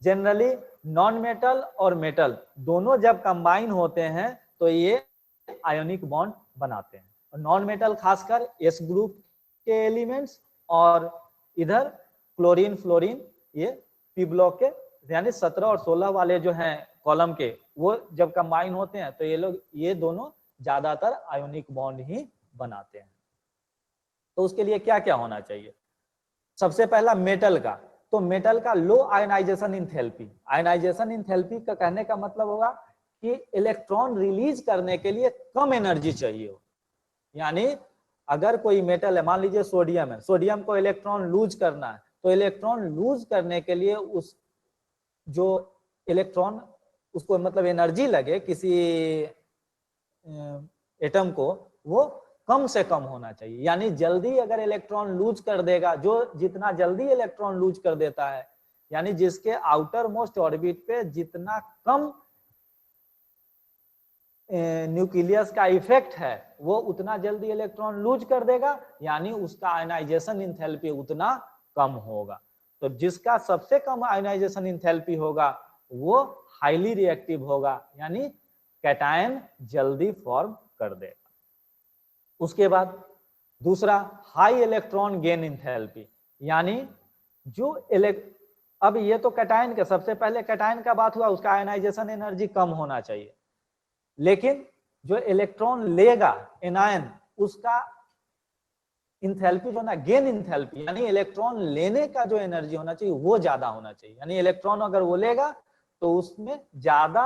जनरली नॉन मेटल और मेटल दोनों जब कंबाइन होते हैं तो ये आयोनिक बॉन्ड बनाते हैं। और नॉन मेटल खासकर S ग्रुप के एलिमेंट्स, और इधर क्लोरीन फ्लोरीन ये P ब्लॉक के यानी 17 और 16 वाले जो हैं कॉलम के, वो जब कंबाइन होते हैं तो ये दोनों ज्यादातर आयोनिक बॉन्ड ही बनाते हैं। तो उसके लिए क्या क्या होना चाहिए? सबसे पहला मेटल का, तो मेटल का लो आयनाइजेशन इंथैल्पी। आयनाइजेशन इंथैल्पी का कहने का मतलब होगा कि इलेक्ट्रॉन रिलीज करने के लिए कम एनर्जी चाहिए हो। यानी अगर कोई मेटल है, मान लीजिए सोडियम है, सोडियम को इलेक्ट्रॉन लूज करना है, तो इलेक्ट्रॉन लूज करने के लिए उस जो इलेक्ट्रॉन उसको मतलब एनर्जी लगे किसी एटम को, वो कम से कम होना चाहिए। यानी जल्दी अगर इलेक्ट्रॉन लूज कर देगा, जो जितना जल्दी इलेक्ट्रॉन लूज कर देता है, यानी जिसके आउटर मोस्ट ऑर्बिट पे जितना कम न्यूक्लियस का इफेक्ट है, वो उतना जल्दी इलेक्ट्रॉन लूज कर देगा, यानी उसका आयनाइजेशन इंथैल्पी उतना कम होगा। तो जिसका सबसे कम आयनाइजेशन इंथैल्पी होगा वो हाईली रिएक्टिव होगा, यानी कैटायन जल्दी फॉर्म कर देगा। उसके बाद दूसरा हाई इलेक्ट्रॉन गेन इंथैल्पी, यानी जो अब ये तो कैटायन के, सबसे पहले कैटायन का बात हुआ, उसका आयनाइजेशन एनर्जी कम होना चाहिए, लेकिन जो इलेक्ट्रॉन लेगा एनायन, उसका इंथैल्पी जो ना गेन इंथैल्पी, यानी इलेक्ट्रॉन लेने का जो एनर्जी होना चाहिए वो ज्यादा होना चाहिए। यानी इलेक्ट्रॉन अगर वो लेगा तो उसमें ज्यादा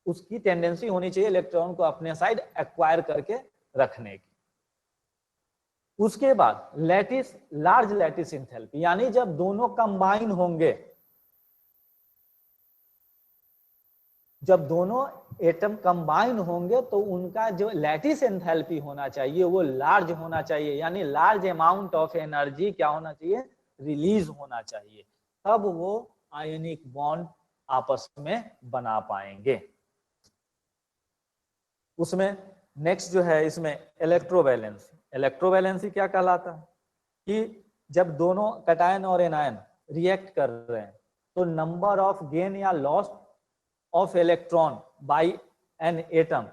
उसकी टेंडेंसी होनी चाहिए इलेक्ट्रॉन को अपने साइड एक्वायर करके रखने की। उसके बाद लैटिस, लार्ज लैटिस इंथैल्पी, यानी जब दोनों कंबाइन होंगे, जब दोनों एटम कंबाइन होंगे तो उनका जो लैटिस एंथैल्पी होना चाहिए वो लार्ज होना चाहिए, यानी लार्ज अमाउंट ऑफ एनर्जी क्या होना चाहिए, रिलीज होना चाहिए, तब वो आयनिक बॉन्ड आपस में बना पाएंगे। उसमें नेक्स्ट जो है इसमें इलेक्ट्रोवैलेंसी। इलेक्ट्रोवैलेंसी क्या कहलाता है कि जब दोनों कैटायन और एनायन रिएक्ट कर रहे हैं तो नंबर ऑफ गेन या loss of electron by an atom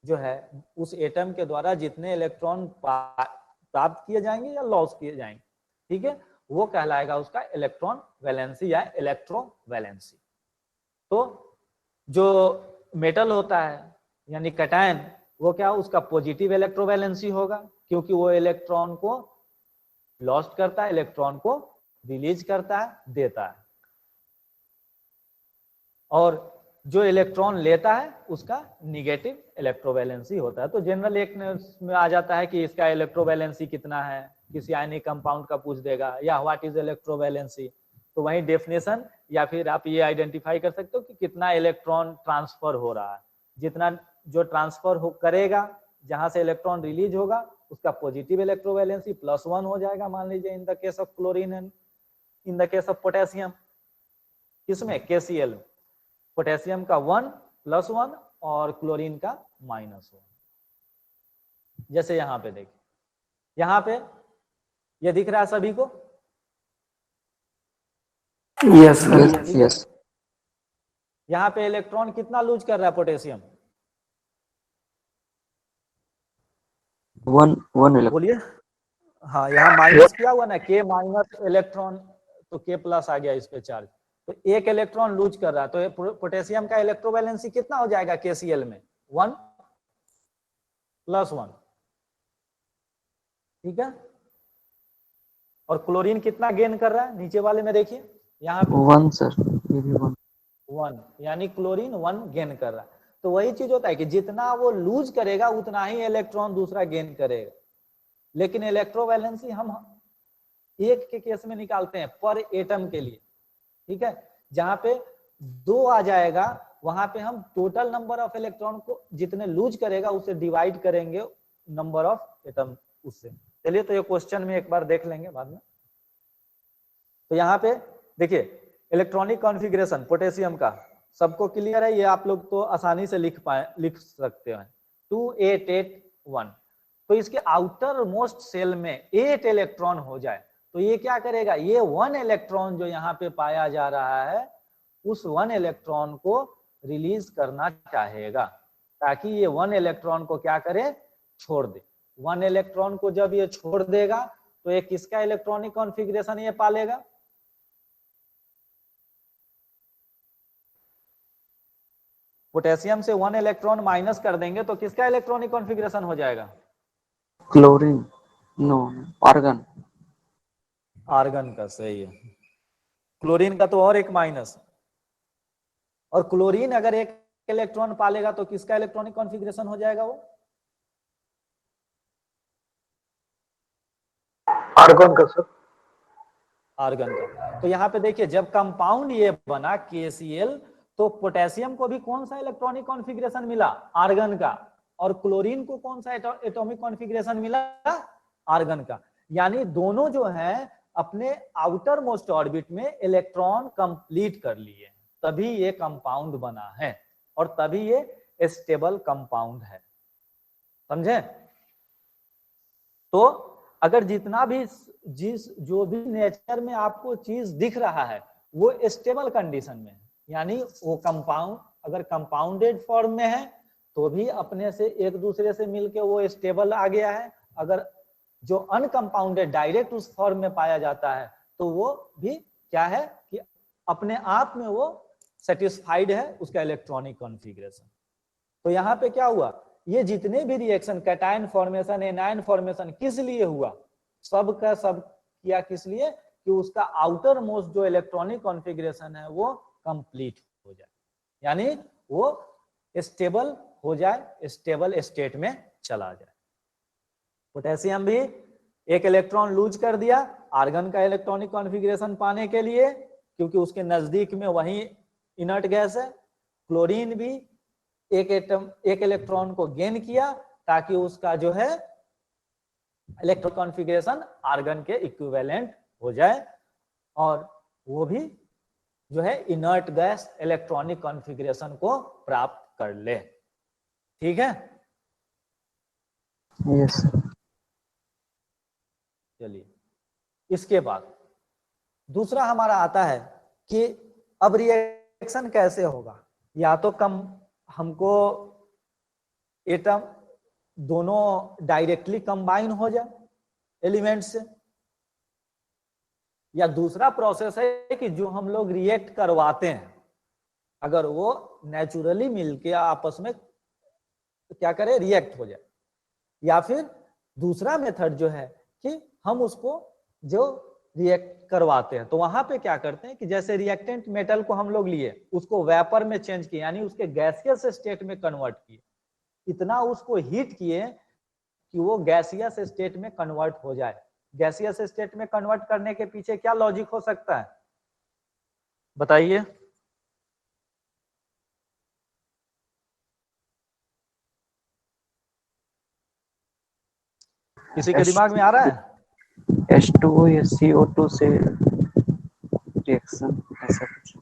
जो है, उस एटम के द्वारा जितने इलेक्ट्रॉन प्राप्त किए जाएंगे या लॉस किए जाएंगे, ठीक है, वो कहलाएगा उसका इलेक्ट्रॉन वैलेंसी या इलेक्ट्रोवैलेंसी। तो जो मेटल होता है यानी कैटायन, वो क्या, उसका पॉजिटिव इलेक्ट्रोवैलेंसी होगा, क्योंकि वो इलेक्ट्रॉन को लॉस्ट करता है, इलेक्ट्रॉन को रिलीज करता है, देता है। और जो इलेक्ट्रॉन लेता है उसका निगेटिव इलेक्ट्रोवैलेंसी होता है। तो जनरल एक में आ जाता है कि इसका इलेक्ट्रोवैलेंसी कितना है, किसी आयनिक कंपाउंड का पूछ देगा, या व्हाट इज इलेक्ट्रोवैलेंसी, तो वही डेफिनेशन या फिर आप ये आइडेंटिफाई कर सकते हो कि कितना इलेक्ट्रॉन ट्रांसफर हो रहा है। जितना जो ट्रांसफर करेगा, जहां से इलेक्ट्रॉन रिलीज होगा, उसका पॉजिटिव इलेक्ट्रोवैलेंसी +1 हो जाएगा, मान लीजिए in the case of chlorine and in the case of potassium. किसमें, KCl, पोटेशियम का 1 +1 और क्लोरीन का -1। जैसे यहाँ पे देखिए, यहाँ पे ये दिख रहा है सभी को? Yes sir. ठीक है। यस यहाँ पे इलेक्ट्रॉन कितना लूज कर रहा है पोटेशियम? One electron. बोलिए। हाँ, यहाँ माइनस किया हुआ ना, के माइनस इलेक्ट्रॉन, तो के प्लस आ गया इस पे चार्ज, तो एक इलेक्ट्रॉन लूज कर रहा है। तो ये पोटेशियम का इलेक्ट्रोवैलेंसी कितना हो जाएगा KCl में? 1 + 1। ठीक है। और क्लोरीन कितना गेन कर रहा है नीचे वाले में देखिए, यहाँ पे 1 सर, ये भी 1। 1, यानी क्लोरीन 1 गेन कर रहा है। तो वही चीज होता है कि जितना वो लूज करेगा उतना ही इलेक्ट्रॉन दूसरा गेन करेगा। लेकिन इलेक्ट्रोवैलेंसी हम एक के केस में निकालते हैं पर एटम के लिए। ठीक है। जहां पे 2 आ जाएगा वहां पे हम टोटल नंबर ऑफ इलेक्ट्रॉन को जितने लूज करेगा उसे डिवाइड करेंगे नंबर ऑफ एटम उससे। चलिए, तो ये क्वेश्चन में एक बार देख लेंगे बाद में। तो यहाँ पे देखिए इलेक्ट्रॉनिक कॉन्फ़िगरेशन पोटेशियम का सबको क्लियर है, ये आप लोग तो आसानी से लिख सकते हैं। 2-8-8-1। तो इसके आउटर मोस्ट सेल में 8 इलेक्ट्रॉन हो जाए तो ये क्या करेगा, ये 1 इलेक्ट्रॉन जो यहाँ पे पाया जा रहा है उस 1 इलेक्ट्रॉन को रिलीज करना चाहेगा, ताकि ये 1 इलेक्ट्रॉन को क्या करे, छोड़ दे। 1 इलेक्ट्रॉन को जब ये छोड़ देगा तो ये किसका इलेक्ट्रॉनिक कॉन्फ़िगरेशन ये पालेगा? पोटेशियम से 1 इलेक्ट्रॉन माइनस कर देंगे तो किसका इलेक्ट्रॉनिक कॉन्फ़िगरेशन हो जाएगा? Chlorine, no, argon. आर्गन का, सही है। क्लोरीन का तो और एक माइनस। और क्लोरीन अगर एक इलेक्ट्रॉन पालेगा तो किसका इलेक्ट्रॉनिक कॉन्फ़िगरेशन हो जाएगा वो? आर्गन का सर। आर्गन का। तो यहाँ पे देखिए जब कंपाउंड ये बना KCl तो पोटेशियम को भी कौन सा इलेक्ट्रॉनिक कॉन्फ़िगरेशन मिला? आर्गन का। और क्लोरीन को कौन सा एटॉमिक कॉन्फ़िगरेशन मिला? आर्गन का। यानी दोनों जो है अपने आउटर मोस्ट ऑर्बिट में इलेक्ट्रॉन कंप्लीट कर लिए, तभी ये कंपाउंड बना है और तभी ये स्टेबल कंपाउंड है। समझे? तो अगर जितना भी जो भी नेचर में आपको चीज दिख रहा है वो स्टेबल कंडीशन में है, यानी वो कंपाउंड अगर कंपाउंडेड फॉर्म में है तो भी अपने से एक दूसरे से मिलके वो स्टेबल आ गया है। अगर जो अनकंपाउंडेड डायरेक्ट उस फॉर्म में पाया जाता है तो वो भी क्या है कि अपने आप में वो सेटिस्फाइड है उसका इलेक्ट्रॉनिक कॉन्फ़िगरेशन। तो यहाँ पे क्या हुआ, ये जितने भी reaction cation formation, anion formation किस लिए हुआ? सब का सब किया किस लिए? कि उसका आउटर मोस्ट जो इलेक्ट्रॉनिक कॉन्फ़िगरेशन है वो कंप्लीट हो जाए, यानी वो स्टेबल हो जाए, स्टेबल स्टेट में चला जाए। पोटेशियम भी एक इलेक्ट्रॉन लूज कर दिया आर्गन का इलेक्ट्रॉनिक कॉन्फ़िगरेशन पाने के लिए, क्योंकि उसके नजदीक में वही इनर्ट गैस है। क्लोरीन भी एक इलेक्ट्रॉन को गेन किया ताकि उसका जो है इलेक्ट्रॉनिक कॉन्फ़िगरेशन आर्गन के इक्विवेलेंट हो जाए और वो भी जो है इनर्ट गैस इलेक्ट्रॉनिक कॉन्फ़िगरेशन को प्राप्त कर ले। ठीक है। यस। चलिए, इसके बाद दूसरा हमारा आता है कि अब रिएक्शन कैसे होगा। या तो हमको एटम दोनों डायरेक्टली कंबाइन हो जाए एलिमेंट से, या दूसरा प्रोसेस है कि जो हम लोग रिएक्ट करवाते हैं अगर वो नेचुरली मिलके आपस में क्या करे, रिएक्ट हो जाए। या फिर दूसरा मेथड जो है कि हम उसको जो रिएक्ट करवाते हैं तो वहां पे क्या करते हैं कि जैसे रिएक्टेंट मेटल को हम लोग लिए उसको वेपर में चेंज किए, यानी उसके गैसियस स्टेट में कन्वर्ट किए, इतना उसको हीट किए कि वो गैसियस स्टेट में कन्वर्ट हो जाए। गैसियस स्टेट में कन्वर्ट करने के पीछे क्या लॉजिक हो सकता है, बताइए? किसी के दिमाग में आ रहा है? H2O या CO2 से रिएक्शन ऐसा कुछ।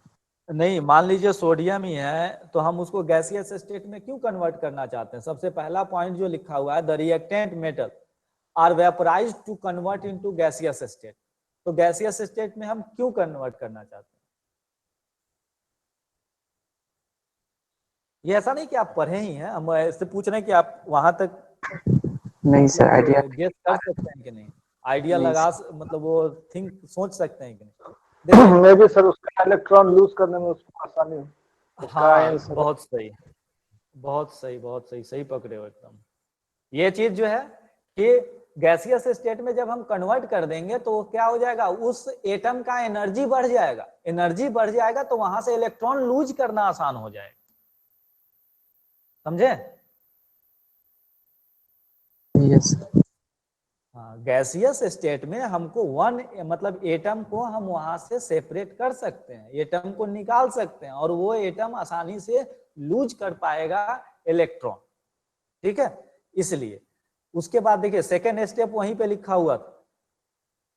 नहीं, मान लीजिए सोडियम ही है तो हम उसको गैसियस स्टेट में क्यों कन्वर्ट करना चाहते हैं? सबसे पहला पॉइंट जो लिखा हुआ है the reactant metal are vaporised to convert into gaseous state. तो गैसियस स्टेट में हम क्यों कन्वर्ट करना चाहते हैं? ये ऐसा नहीं कि आप पढ़े ही हैं, हम ऐसे पूछ रहे हैं कि आप वहां तक नहीं सर, आइडिया गेस कर सकते हैं कि नहीं, आइडिया नहीं लगा मतलब वो थिंक सोच सकते हैं कि नहीं। देखिए मे भी सर उसका इलेक्ट्रॉन लूज करने में उसको आसानी हो, उसका हाँ आयन सर। बहुत सही, बहुत सही, बहुत सही, सही पकड़े हो एकदम। ये चीज जो है कि गैसियस स्टेट में जब हम कन्वर्ट कर देंगे तो क्या हो जाएगा, उस एटम का एनर्जी बढ़ जाएगा, एनर्जी बढ़ जाएगा तो वहां से इलेक्ट्रॉन लूज करना आसान हो जाएगा, समझे? यस। हाँ, गैसियस स्टेट में हमको वन मतलब एटम को हम वहां से सेपरेट कर सकते हैं, एटम को निकाल सकते हैं और वो एटम आसानी से लूज कर पाएगा इलेक्ट्रॉन, ठीक है। इसलिए उसके बाद देखिए सेकेंड स्टेप वहीं पे लिखा हुआ था,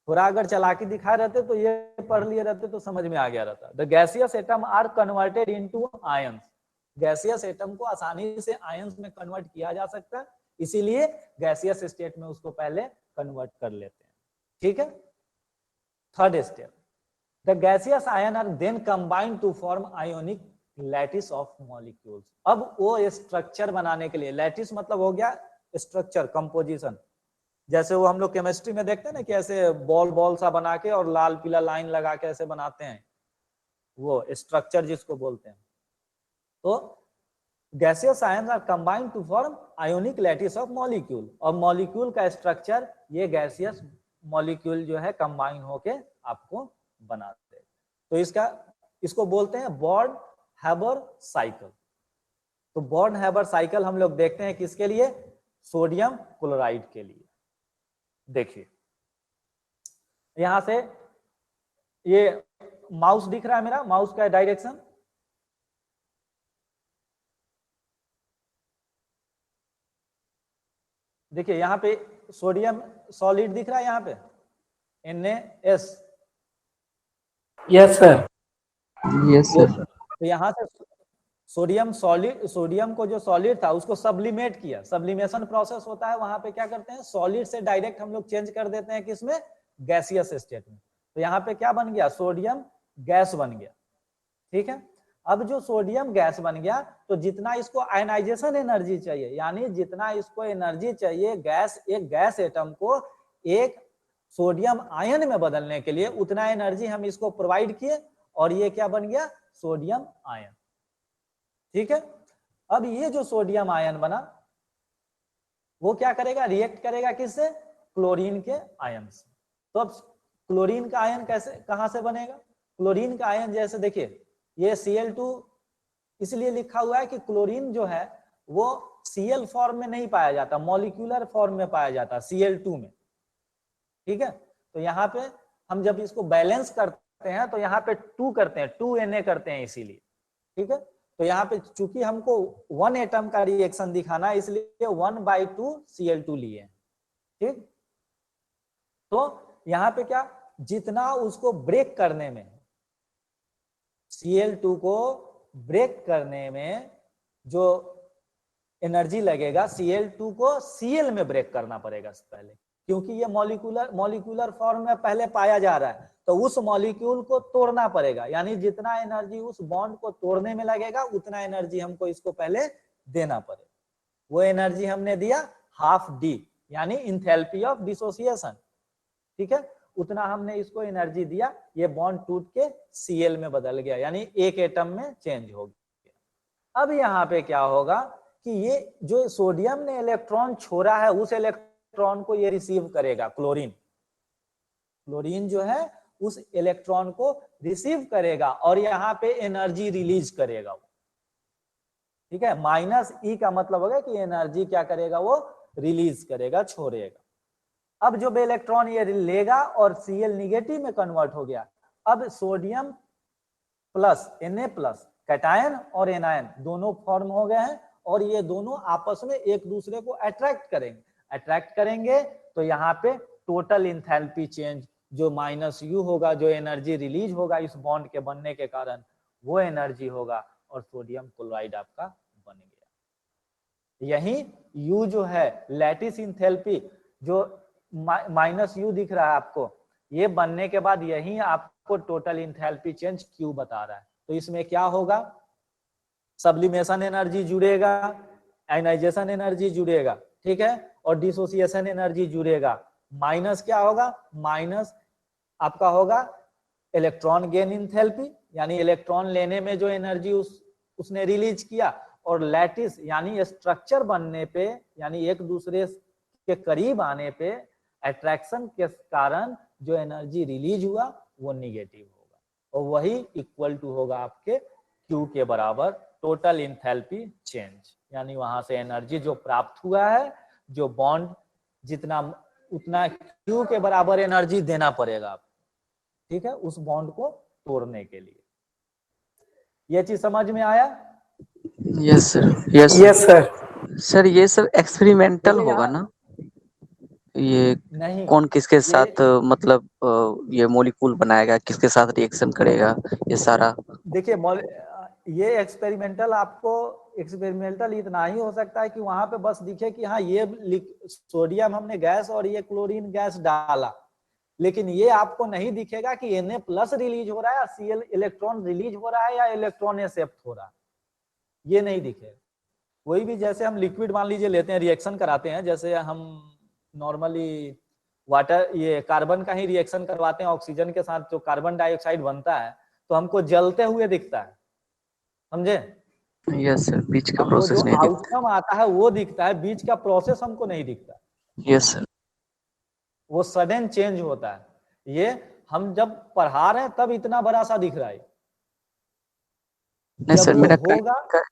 थोड़ा अगर चालाकी दिखाए रहते तो ये पढ़ लिए रहते तो समझ में आ गया रहता। The gaseous atom are converted into ions, gaseous atom को आसानी से आयंस में कन्वर्ट किया जा सकता है, इसीलिए गैसियस स्टेट में उसको पहले कन्वर्ट कर लेते हैं, ठीक है। Third step, the gaseous ion are then combined to form ionic lattice of molecules. अब वो स्ट्रक्चर बनाने के लिए, लैटिस मतलब हो गया स्ट्रक्चर, कंपोजिशन, जैसे वो हम लोग केमिस्ट्री में देखते हैं ना कि ऐसे बॉल बॉल सा बना के और लाल पीला लाइन लगा के ऐसे बनाते हैं, वो स्ट्रक्चर जिसको बोलते हैं। तो gaseous ions are combined to form ionic lattice of molecule, और मॉलिक्यूल का स्ट्रक्चर ये गैसियस मॉलिक्यूल जो है कंबाइन होके आपको बनाते हैं। तो इसको बोलते हैं बॉर्न हैबर साइकिल। तो बॉर्न हैबर साइकिल हम लोग देखते हैं किसके लिए, सोडियम क्लोराइड के लिए। देखिए यहां से ये माउस दिख रहा है मेरा, माउस का डायरेक्शन, देखिए यहाँ पे सोडियम सॉलिड दिख रहा है, यहाँ पे NaS। Yes sir. Yes sir. तो यहाँ से सोडियम सॉलिड, सोडियम को जो सॉलिड था उसको सब्लिमेट किया, सब्लिमेशन प्रोसेस होता है, वहां पे क्या करते हैं सॉलिड से डायरेक्ट हम लोग चेंज कर देते हैं किसमें, गैसियस स्टेट में। तो यहाँ पे क्या बन गया, सोडियम गैस बन गया, ठीक है। अब जो सोडियम गैस बन गया तो जितना इसको आयनाइजेशन एनर्जी चाहिए, यानी जितना इसको एनर्जी चाहिए गैस, एक गैस एटम को एक सोडियम आयन में बदलने के लिए, उतना एनर्जी हम इसको प्रोवाइड किए और ये क्या बन गया, सोडियम आयन, ठीक है। अब ये जो सोडियम आयन बना वो क्या करेगा, रिएक्ट करेगा किससे, क्लोरीन के आयन से। तो अब क्लोरीन का आयन कैसे, कहां से बनेगा, क्लोरीन का आयन जैसे देखिए ये Cl2 इसलिए लिखा हुआ है कि क्लोरीन जो है वो Cl फॉर्म में नहीं पाया जाता, मॉलिक्यूलर फॉर्म में पाया जाता Cl2 में, ठीक है। तो यहाँ पे हम जब इसको बैलेंस करते हैं तो यहाँ पे 2 करते हैं, 2Na करते हैं इसीलिए, ठीक है। तो यहाँ पे चूंकि हमको 1 एटम का रिएक्शन दिखाना है इसलिए 1/2 Cl2 लिए, ठीक। तो यहाँ पे क्या, जितना उसको ब्रेक करने में, Cl2 को ब्रेक करने में जो एनर्जी लगेगा, Cl2 को Cl में ब्रेक करना पड़ेगा पहले, क्योंकि ये मॉलिक्यूलर फॉर्म में पहले पाया जा रहा है, तो उस मॉलिक्यूल को तोड़ना पड़ेगा, यानी जितना एनर्जी उस बॉन्ड को तोड़ने में लगेगा उतना एनर्जी हमको इसको पहले देना पड़ेगा। वो एनर्जी हमने दिया हाफ D, यानी इंथैल्पी ऑफ डिसोसिएशन, ठीक है, उतना हमने इसको एनर्जी दिया, ये बॉन्ड टूट के Cl में बदल गया, यानी एक एटम में चेंज हो गया। अब यहाँ पे क्या होगा कि ये जो सोडियम ने इलेक्ट्रॉन छोड़ा है उस इलेक्ट्रॉन को ये रिसीव करेगा, क्लोरीन, क्लोरीन जो है उस इलेक्ट्रॉन को रिसीव करेगा और यहाँ पे एनर्जी रिलीज करेगा, ठीक है। -E का मतलब होगा कि एनर्जी क्या करेगा, वो रिलीज करेगा, छोड़ेगा। अब जो इलेक्ट्रॉन ये लेगा और Cl निगेटिव में कन्वर्ट हो गया, अब सोडियम प्लस Na+ कैटायन और एनायन दोनों फॉर्म हो गए हैं और ये दोनों आपस में एक दूसरे को अट्रैक्ट करेंगे, अट्रैक्ट करेंगे तो यहाँ पे टोटल इंथैल्पी चेंज जो -U होगा, जो एनर्जी रिलीज होगा इस बॉन्ड के बनने के कारण, वो एनर्जी होगा और सोडियम क्लोराइड आपका बन गया। यही U जो है लैटिस इंथैल्पी, जो माइनस यू दिख रहा है आपको, ये बनने के बाद यही आपको टोटल इंथैल्पी चेंज क्यू बता रहा है। तो इसमें क्या होगा, सब्लिमेशन एनर्जी जुड़ेगा, आयनाइजेशन एनर्जी जुड़ेगा, ठीक है, और डिसोसिएशन एनर्जी जुड़ेगा। माइनस क्या होगा, माइनस आपका होगा इलेक्ट्रॉन गेन इंथैल्पी, यानी इलेक्ट्रॉन लेने में जो एनर्जी उसने रिलीज किया, और लैटिस यानी स्ट्रक्चर बनने पे, यानी एक दूसरे के करीब आने पे अट्रैक्शन के कारण जो एनर्जी रिलीज हुआ वो निगेटिव होगा, और वही इक्वल टू होगा आपके Q के बराबर टोटल इंथैल्पी चेंज। यानी वहां से एनर्जी जो प्राप्त हुआ है, जो बॉन्ड जितना उतना Q के बराबर एनर्जी देना पड़ेगा आपको, ठीक है, उस बॉन्ड को तोड़ने के लिए। ये चीज समझ में आया? Yes sir, yes sir. Sir. ये सब एक्सपेरिमेंटल देखिए होगा यहाँ ना, ये नहीं, कौन किसके ये साथ मतलब ये मॉलिक्यूल बनाएगा, किसके साथ रिएक्शन करेगा, ये सारा। देखिए ये एक्सपेरिमेंटल आपको एक्सपेरिमेंटल इतना ही हो सकता है कि वहां पे बस दिखे कि हाँ ये सोडियम हमने गैस और ये क्लोरीन गैस डाला, लेकिन ये आपको नहीं दिखेगा कि Na+ रिलीज हो रहा है या Cl इलेक्ट्रॉन रिलीज हो रहा है या इलेक्ट्रॉन एक्सेप्ट हो रहा है, ये नहीं दिखेगा। कोई भी जैसे हम लिक्विड मान लीजिए लेते हैं, रिएक्शन कराते हैं, जैसे हम नॉर्मली वाटर ये कार्बन का ही रिएक्शन करवाते हैं ऑक्सीजन के साथ, जो कार्बन डाइऑक्साइड बनता है तो हमको जलते हुए दिखता है, समझे? यस सर, बीच का हमको जो प्रोसेस नहीं दिखता। आउटकम आता है वो दिखता है, बीच का प्रोसेस हमको नहीं दिखता, यस सर। वो सडन चेंज होता है। ये हम जब पढ़ा रहे हैं तब इतना बड़ा सा दिख रहा है, नहीं जब सर, वो मेरा होगा। का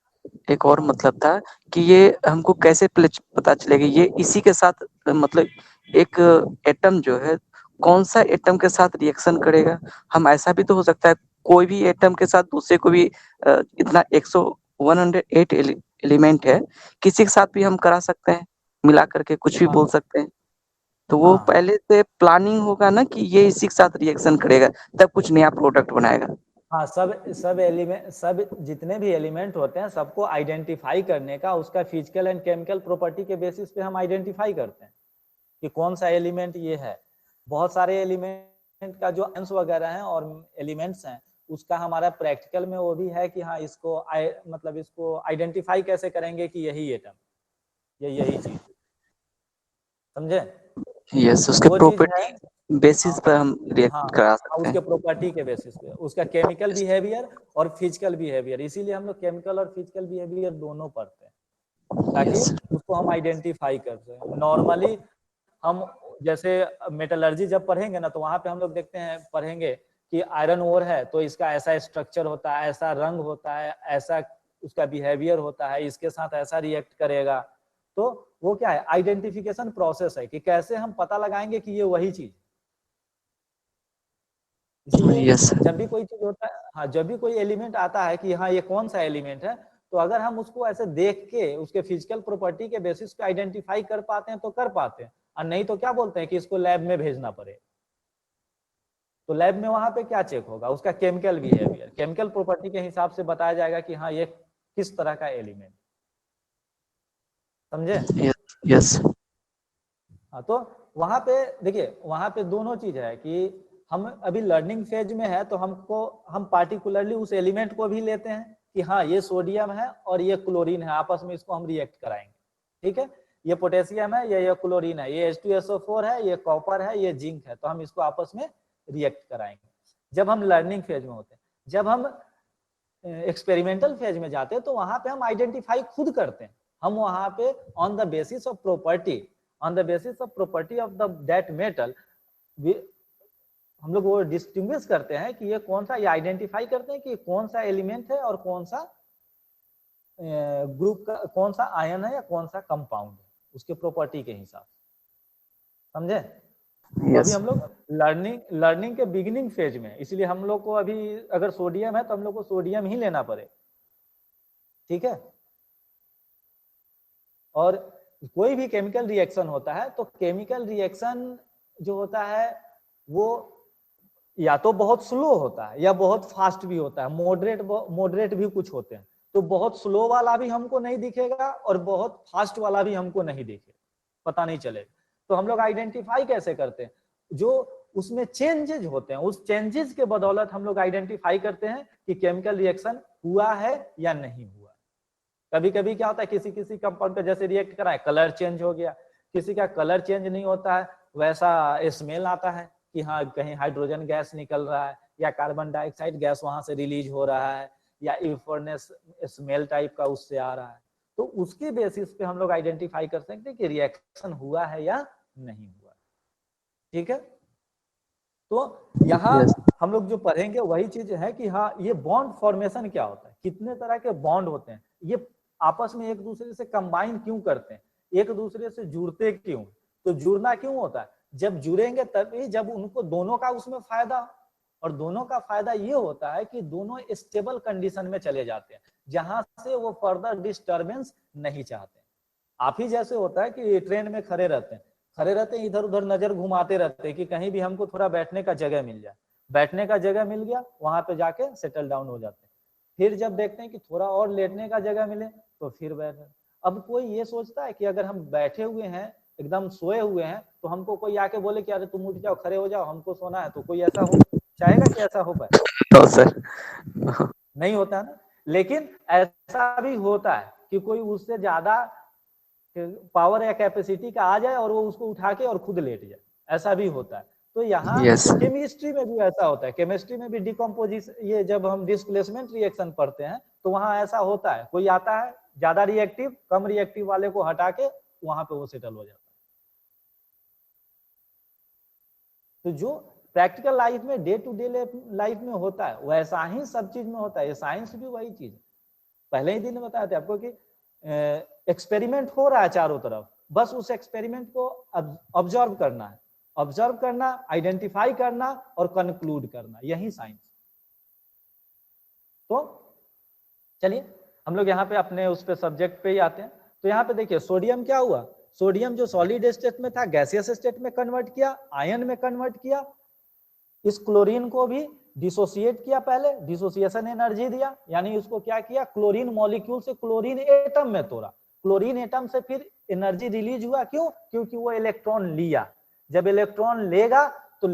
एक और मतलब था कि ये हमको कैसे पता चलेगा ये इसी के साथ, मतलब एक एटम जो है कौन सा एटम के साथ रिएक्शन करेगा। हम ऐसा भी तो हो सकता है कोई भी एटम के साथ दूसरे को भी इतना 108 एलिमेंट है, किसी के साथ भी हम करा सकते हैं, मिला करके कुछ भी हाँ बोल सकते हैं। तो वो हाँ पहले से प्लानिंग होगा ना कि ये इसी के साथ रिएक्शन करेगा, तब कुछ नया प्रोडक्ट बनाएगा। हाँ, सब एलिमेंट, सब जितने भी एलिमेंट होते हैं सबको आइडेंटिफाई करने का, उसका फिजिकल एंड केमिकल प्रॉपर्टी के बेसिस पे हम आइडेंटिफाई करते हैं कि कौन सा एलिमेंट ये है। बहुत सारे एलिमेंट का जो अंश वगैरह हैं और एलिमेंट्स हैं, उसका हमारा प्रैक्टिकल में वो भी है कि हाँ इसको मतलब इसको आइडेंटिफाई कैसे करेंगे कि यही एटम, यही चीज, समझे? यस, उसके वो चीज है। प्रॉपर्टी बेसिस पर हम हाँ रिएक्ट करा सकते उसके हैं। प्रॉपर्टी के बेसिस पे, उसका केमिकल बिहेवियर और फिजिकल बिहेवियर, इसीलिए हम लोग केमिकल और फिजिकल बिहेवियर दोनों पढ़ते हैं ताकि यस उसको हम आइडेंटिफाई कर सकें। नॉर्मली हम जैसे मेटलर्जी जब पढ़ेंगे ना, तो वहां पे हम लोग देखते हैं, पढ़ेंगे कि आयरन ओर है तो इसका ऐसा स्ट्रक्चर होता है, ऐसा रंग होता है, ऐसा उसका बिहेवियर होता है, इसके साथ ऐसा रिएक्ट करेगा। तो वो क्या है, आइडेंटिफिकेशन प्रोसेस है कि कैसे हम पता लगाएंगे कि ये वही चीज। इसीलिए यस जब भी कोई चीज होता है, हाँ जब भी कोई एलिमेंट आता है कि हाँ ये कौन सा एलिमेंट है, तो अगर हम उसको ऐसे देख के उसके फिजिकल प्रॉपर्टी के बेसिस पे आइडेंटिफाई कर पाते हैं तो कर पाते हैं, और नहीं तो क्या बोलते हैं कि इसको लैब में भेजना पड़े। तो लैब में वहां पे क्या चेक होगा, उसका केमिकल बिहेवियर, केमिकल प्रॉपर्टी के हिसाब से बताया जाएगा कि हाँ ये किस तरह का एलिमेंट, समझे? यस हाँ, तो वहां पे देखिए, वहां पे दोनों चीज है कि हम अभी लर्निंग फेज में है, तो हम पार्टिकुलरली उस एलिमेंट को भी लेते हैं कि हाँ ये सोडियम है और ये क्लोरीन है, आपस में इसको हम रिएक्ट कराएंगे, ठीक है, ये पोटेशियम है, ये क्लोरीन है, ये H2SO4 है, ये कॉपर है, ये जिंक है, तो हम इसको आपस में रिएक्ट कराएंगे। जब हम लर्निंग फेज में होते हैं, जब हम एक्सपेरिमेंटल फेज में जाते हैं तो वहां पे हम आइडेंटिफाई खुद करते हैं। हम वहां पे on the basis of property of the that metal हम लोग वो डिस्टिंग्विश करते हैं कि ये कौन सा, ये आइडेंटिफाई करते हैं कि कौन सा एलिमेंट है और कौन सा ग्रुप का, कौन सा आयन है या कौन सा कंपाउंड है, उसके प्रॉपर्टी के हिसाब से, समझे? तो अभी यस हम लोग लर्निंग के बिगिनिंग फेज में, इसलिए हम लोग को अभी अगर सोडियम है तो हम लोग को सोडियम ही लेना पड़े, ठीक है। और कोई भी केमिकल रिएक्शन होता है तो केमिकल रिएक्शन जो होता है वो या तो बहुत स्लो होता है या बहुत फास्ट भी होता है, मॉडरेट भी कुछ होते हैं। तो बहुत स्लो वाला भी हमको नहीं दिखेगा और बहुत फास्ट वाला भी हमको नहीं दिखेगा, पता नहीं चलेगा। तो हम लोग आइडेंटिफाई कैसे करते हैं? जो उसमें चेंजेज होते हैं, उस चेंजेस के बदौलत हम लोग आइडेंटिफाई करते हैं कि केमिकल रिएक्शन हुआ है या नहीं हुआ। कभी कभी क्या होता है, किसी किसी कंपाउंड का जैसे रिएक्ट करा है, कलर चेंज हो गया, किसी का कलर चेंज नहीं होता है, वैसा स्मेल आता है कि हाँ कहीं हाइड्रोजन गैस निकल रहा है या कार्बन डाइऑक्साइड गैस वहां से रिलीज हो रहा है या इफर्नेस स्मेल टाइप का उससे आ रहा है। तो उसके बेसिस पे हम लोग आइडेंटिफाई कर सकते हैं कि रिएक्शन हुआ है या नहीं हुआ। ठीक है, तो यहाँ यस हम लोग जो पढ़ेंगे वही चीज है कि हाँ ये बॉन्ड फॉर्मेशन क्या होता है, कितने तरह के बॉन्ड होते हैं, ये आपस में एक दूसरे से कंबाइन क्यों करते हैं, एक दूसरे से जुड़ते क्यों, तो जुड़ना क्यों होता है, जब जुड़ेंगे तभी जब उनको दोनों का उसमें फायदा, और दोनों का फायदा ये होता है कि दोनों स्टेबल कंडीशन में चले जाते हैं जहां से वो फर्दर डिस्टर्बेंस नहीं चाहते। आप ही जैसे होता है कि ट्रेन में खड़े रहते हैं इधर उधर नजर घुमाते रहते हैं कि कहीं भी हमको थोड़ा बैठने का जगह मिल जाए, बैठने का जगह मिल गया वहां पे जाके सेटल डाउन हो जाते हैं, फिर जब देखते हैं कि थोड़ा और लेटने का जगह मिले तो फिर बैठे। अब कोई ये सोचता है कि अगर हम बैठे हुए हैं एकदम सोए हुए हैं तो हमको कोई आके बोले कि अरे तुम उठ जाओ खड़े हो जाओ हमको सोना है, तो कोई ऐसा हो चाहेगा कि ऐसा हो पाए? नो सर नहीं होता ना। लेकिन ऐसा भी होता है कि कोई उससे ज्यादा पावर या कैपेसिटी का आ जाए और वो उसको उठा के और खुद लेट जाए, ऐसा भी होता है। तो यहाँ यस केमिस्ट्री में भी ऐसा होता है, केमिस्ट्री में भी डिकम्पोजिशन, ये जब हम डिस्प्लेसमेंट रिएक्शन पढ़ते हैं तो वहां ऐसा होता है, कोई आता है ज्यादा रिएक्टिव, कम रिएक्टिव वाले को हटा के वहां पे वो सेटल हो जाता है। तो जो प्रैक्टिकल लाइफ में डे टू डे लाइफ में होता है वैसा ही सब चीज में होता है, साइंस भी वही चीज है। पहले ही दिन में बताया था आपको कि एक्सपेरिमेंट हो रहा है चारों तरफ, बस उस एक्सपेरिमेंट को ऑब्जर्व करना है, ऑब्जर्व करना, आइडेंटिफाई करना और कंक्लूड करना, यही साइंस। तो चलिए हम लोग यहाँ पे अपने उस पे सब्जेक्ट पे ही आते हैं। तो यहाँ पे देखिए सोडियम क्या हुआ, सोडियम जो सॉलिड स्टेट में था गैसियस स्टेट में कन्वर्ट किया, आयन में कन्वर्ट किया, इस क्लोरीन को भी डिसोसिएट किया, पहले डिसोसिएशन एनर्जी दिया, यानी उसको क्या किया, क्लोरीन मॉलिक्यूल से क्लोरीन एटम में तोड़ा, क्लोरीन एटम से फिर एनर्जी रिलीज हुआ, क्यों, क्योंकि वो इलेक्ट्रॉन लिया, जब इलेक्ट्रॉन लेगा तो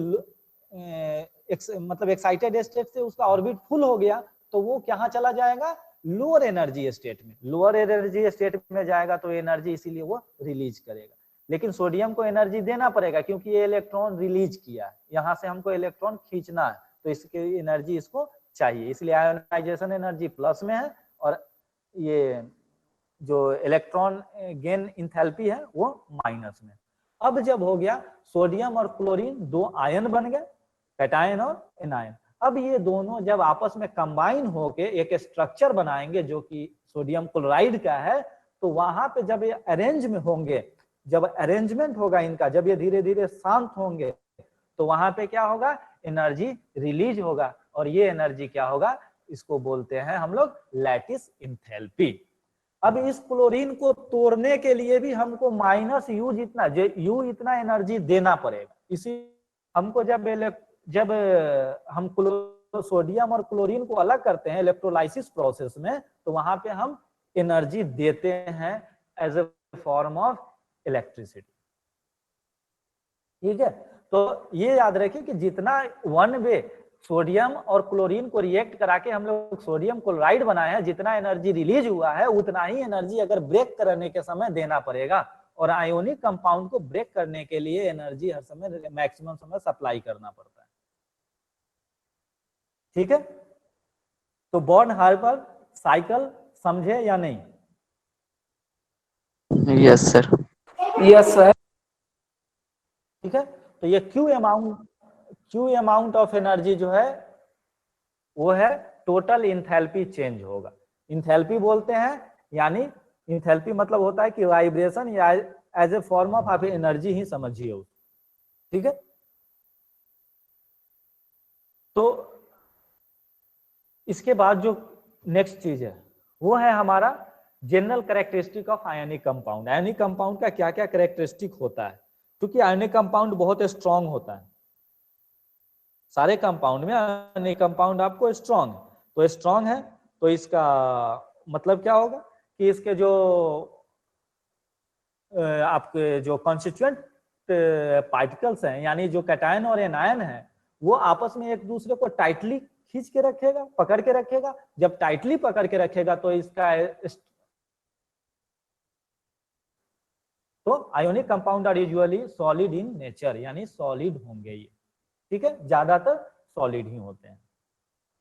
मतलब एक्साइटेड स्टेट से उसका ऑर्बिट फुल हो गया तो वो कहाँ चला जाएगा, लोअर एनर्जी स्टेट में, लोअर एनर्जी स्टेट में जाएगा तो एनर्जी इसीलिए वो रिलीज करेगा। लेकिन सोडियम को एनर्जी देना पड़ेगा क्योंकि ये इलेक्ट्रॉन रिलीज किया है, यहाँ से हमको इलेक्ट्रॉन खींचना है तो इसकी एनर्जी इसको चाहिए, इसलिए आयोनाइजेशन एनर्जी प्लस में है और ये जो इलेक्ट्रॉन गेन इंथैल्पी है वो माइनस में। अब जब हो गया सोडियम और क्लोरीन दो आयन बन गए, कैटायन और एनायन, अब ये दोनों जब आपस में कंबाइन होके एक स्ट्रक्चर बनाएंगे जो कि सोडियम क्लोराइड का है, तो वहां पे जब ये अरेंज में होंगे, जब अरेंजमेंट होगा इनका, जब ये धीरे धीरे शांत होंगे तो वहां पे क्या होगा, एनर्जी रिलीज होगा, और ये एनर्जी क्या होगा, इसको बोलते हैं हम लोग लैटिस इंथैल्पी। अब इस क्लोरीन को तोड़ने के लिए भी हमको माइनस यू जितना, यू इतना एनर्जी देना पड़ेगा। इसी हमको जब हम सोडियम और क्लोरीन को अलग करते हैं इलेक्ट्रोलाइसिस प्रोसेस में, तो वहां पे हम एनर्जी देते हैं as a form of electricity. ठीक है, तो ये याद रखिए कि जितना वन वे सोडियम और क्लोरीन को रिएक्ट करा के हम लोग सोडियम क्लोराइड बनाए हैं, जितना एनर्जी रिलीज हुआ है उतना ही एनर्जी अगर ब्रेक करने के समय देना पड़ेगा, और आयोनिक कंपाउंड को ब्रेक करने के लिए एनर्जी हर समय मैक्सिमम समय सप्लाई करना पड़ता है। ठीक है, तो बॉर्न हार्पर साइकिल समझे या नहीं? Yes sir yes sir. ठीक है, तो ये क्यू अमाउंट ऑफ एनर्जी जो है वो है टोटल इंथैल्पी चेंज होगा। इंथैल्पी बोलते हैं, यानी इंथैल्पी मतलब होता है कि वाइब्रेशन या एज ए फॉर्म ऑफ आप एनर्जी ही समझिए उसको। ठीक है, तो इसके बाद जो नेक्स्ट चीज है वो है हमारा general characteristic of ionic compound. Ionic compound का क्या क्या कैरेक्टरिस्टिक होता है, क्योंकि आयनिक कंपाउंड बहुत स्ट्रांग होता है, सारे कंपाउंड में आयनिक कंपाउंड आपको स्ट्रांग, तो स्ट्रांग है तो इसका मतलब क्या होगा कि इसके जो आपके जो कॉन्स्टिट्यूएंट पार्टिकल्स हैं, यानी जो कैटायन और एनायन है, वो आपस में एक दूसरे को टाइटली खींच के रखेगा, पकड़ के रखेगा। जब टाइटली पकड़ के रखेगा तो तो ionic compound are usually solid in nature, यानी सॉलिड होंगे ये, ठीक है, ज्यादातर सॉलिड ही होते हैं।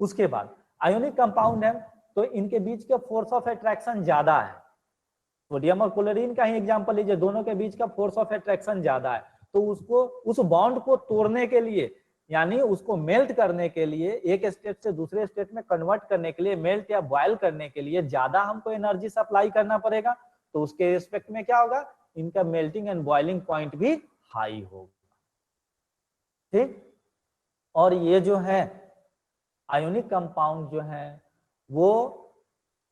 उसके बाद आयोनिक कंपाउंड है तो इनके बीच का फोर्स ऑफ अट्रैक्शन ज्यादा है। सोडियम और क्लोरीन का ही एग्जांपल लीजिए, दोनों के बीच का फोर्स ऑफ अट्रैक्शन ज्यादा है, तो उसको उस बॉन्ड को तोड़ने के लिए, यानी उसको मेल्ट करने के लिए, एक स्टेट से दूसरे स्टेट में कन्वर्ट करने के लिए, मेल्ट या बॉयल करने के लिए ज्यादा हमको एनर्जी सप्लाई करना पड़ेगा। तो उसके रिस्पेक्ट में क्या होगा, इनका मेल्टिंग एंड बॉइलिंग पॉइंट भी हाई होगा, ठीक। और ये जो है आयोनिक कंपाउंड जो है वो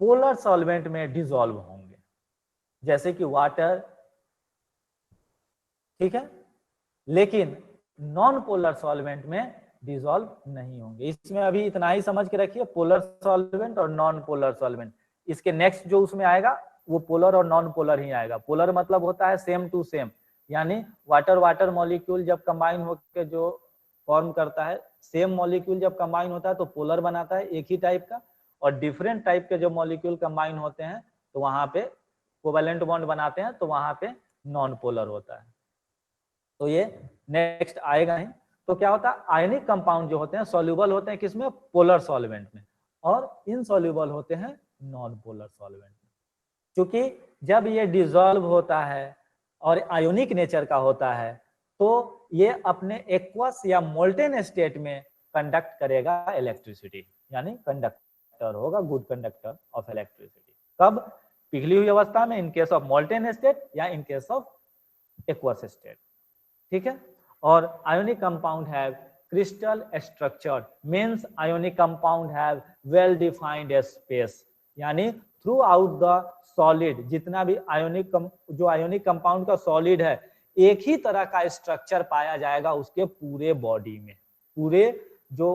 पोलर सॉल्वेंट में डिसॉल्व होंगे, जैसे कि वाटर, ठीक है, लेकिन नॉन पोलर सॉल्वेंट में डिसॉल्व नहीं होंगे। इसमें अभी इतना ही समझ के रखिए, पोलर सॉल्वेंट और नॉन पोलर सॉल्वेंट। इसके नेक्स्ट जो उसमें आएगा वो पोलर और नॉन पोलर ही आएगा। पोलर मतलब होता है सेम टू सेम, यानी वाटर वाटर मॉलिक्यूल जब कंबाइन होकर जो फॉर्म करता है, सेम मॉलिक्यूल जब कंबाइन होता है तो पोलर बनाता है एक ही टाइप का, और डिफरेंट टाइप के जो मॉलिक्यूल कंबाइन होते हैं तो वहां पे कोवैलेंट बॉन्ड बनाते हैं, तो वहां पे नॉन पोलर होता है। तो ये नेक्स्ट आएगा ही। तो क्या होता है, आयनिक कंपाउंड जो होते हैं सॉल्युबल होते हैं किसमें, पोलर सॉल्वेंट में, और इनसॉल्युबल होते हैं नॉन पोलर सॉल्वेंट में। क्योंकि जब ये डिसॉल्व होता है और आयोनिक नेचर का होता है तो ये अपने एक्वस या मोल्टेन स्टेट में कंडक्ट करेगा इलेक्ट्रिसिटी, यानी कंडक्टर होगा, गुड कंडक्टर ऑफ इलेक्ट्रिसिटी। कब, पिघली हुई अवस्था में, in case of molten state या in case of aqueous state, ठीक है। और ionic compound have crystal structure, means ionic compound have well defined space, यानी थ्रू आउट द सॉलिड, जितना भी जो आयोनिक कंपाउंड का सॉलिड है, एक ही तरह का स्ट्रक्चर पाया जाएगा उसके पूरे बॉडी में, पूरे जो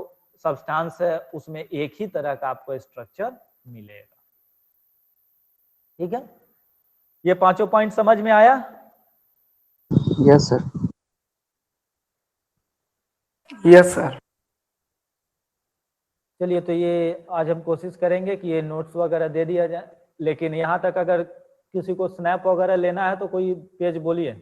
सब्सटेंस है उसमें एक ही तरह का आपको स्ट्रक्चर मिलेगा, ठीक है। ये पांचों पॉइंट समझ में आया? Yes sir. Yes sir. चलिए, तो ये आज हम कोशिश करेंगे कि ये नोट्स वगैरह दे दिया जाए, लेकिन यहाँ तक अगर किसी को स्नैप वगैरह लेना है तो कोई पेज बोलिए।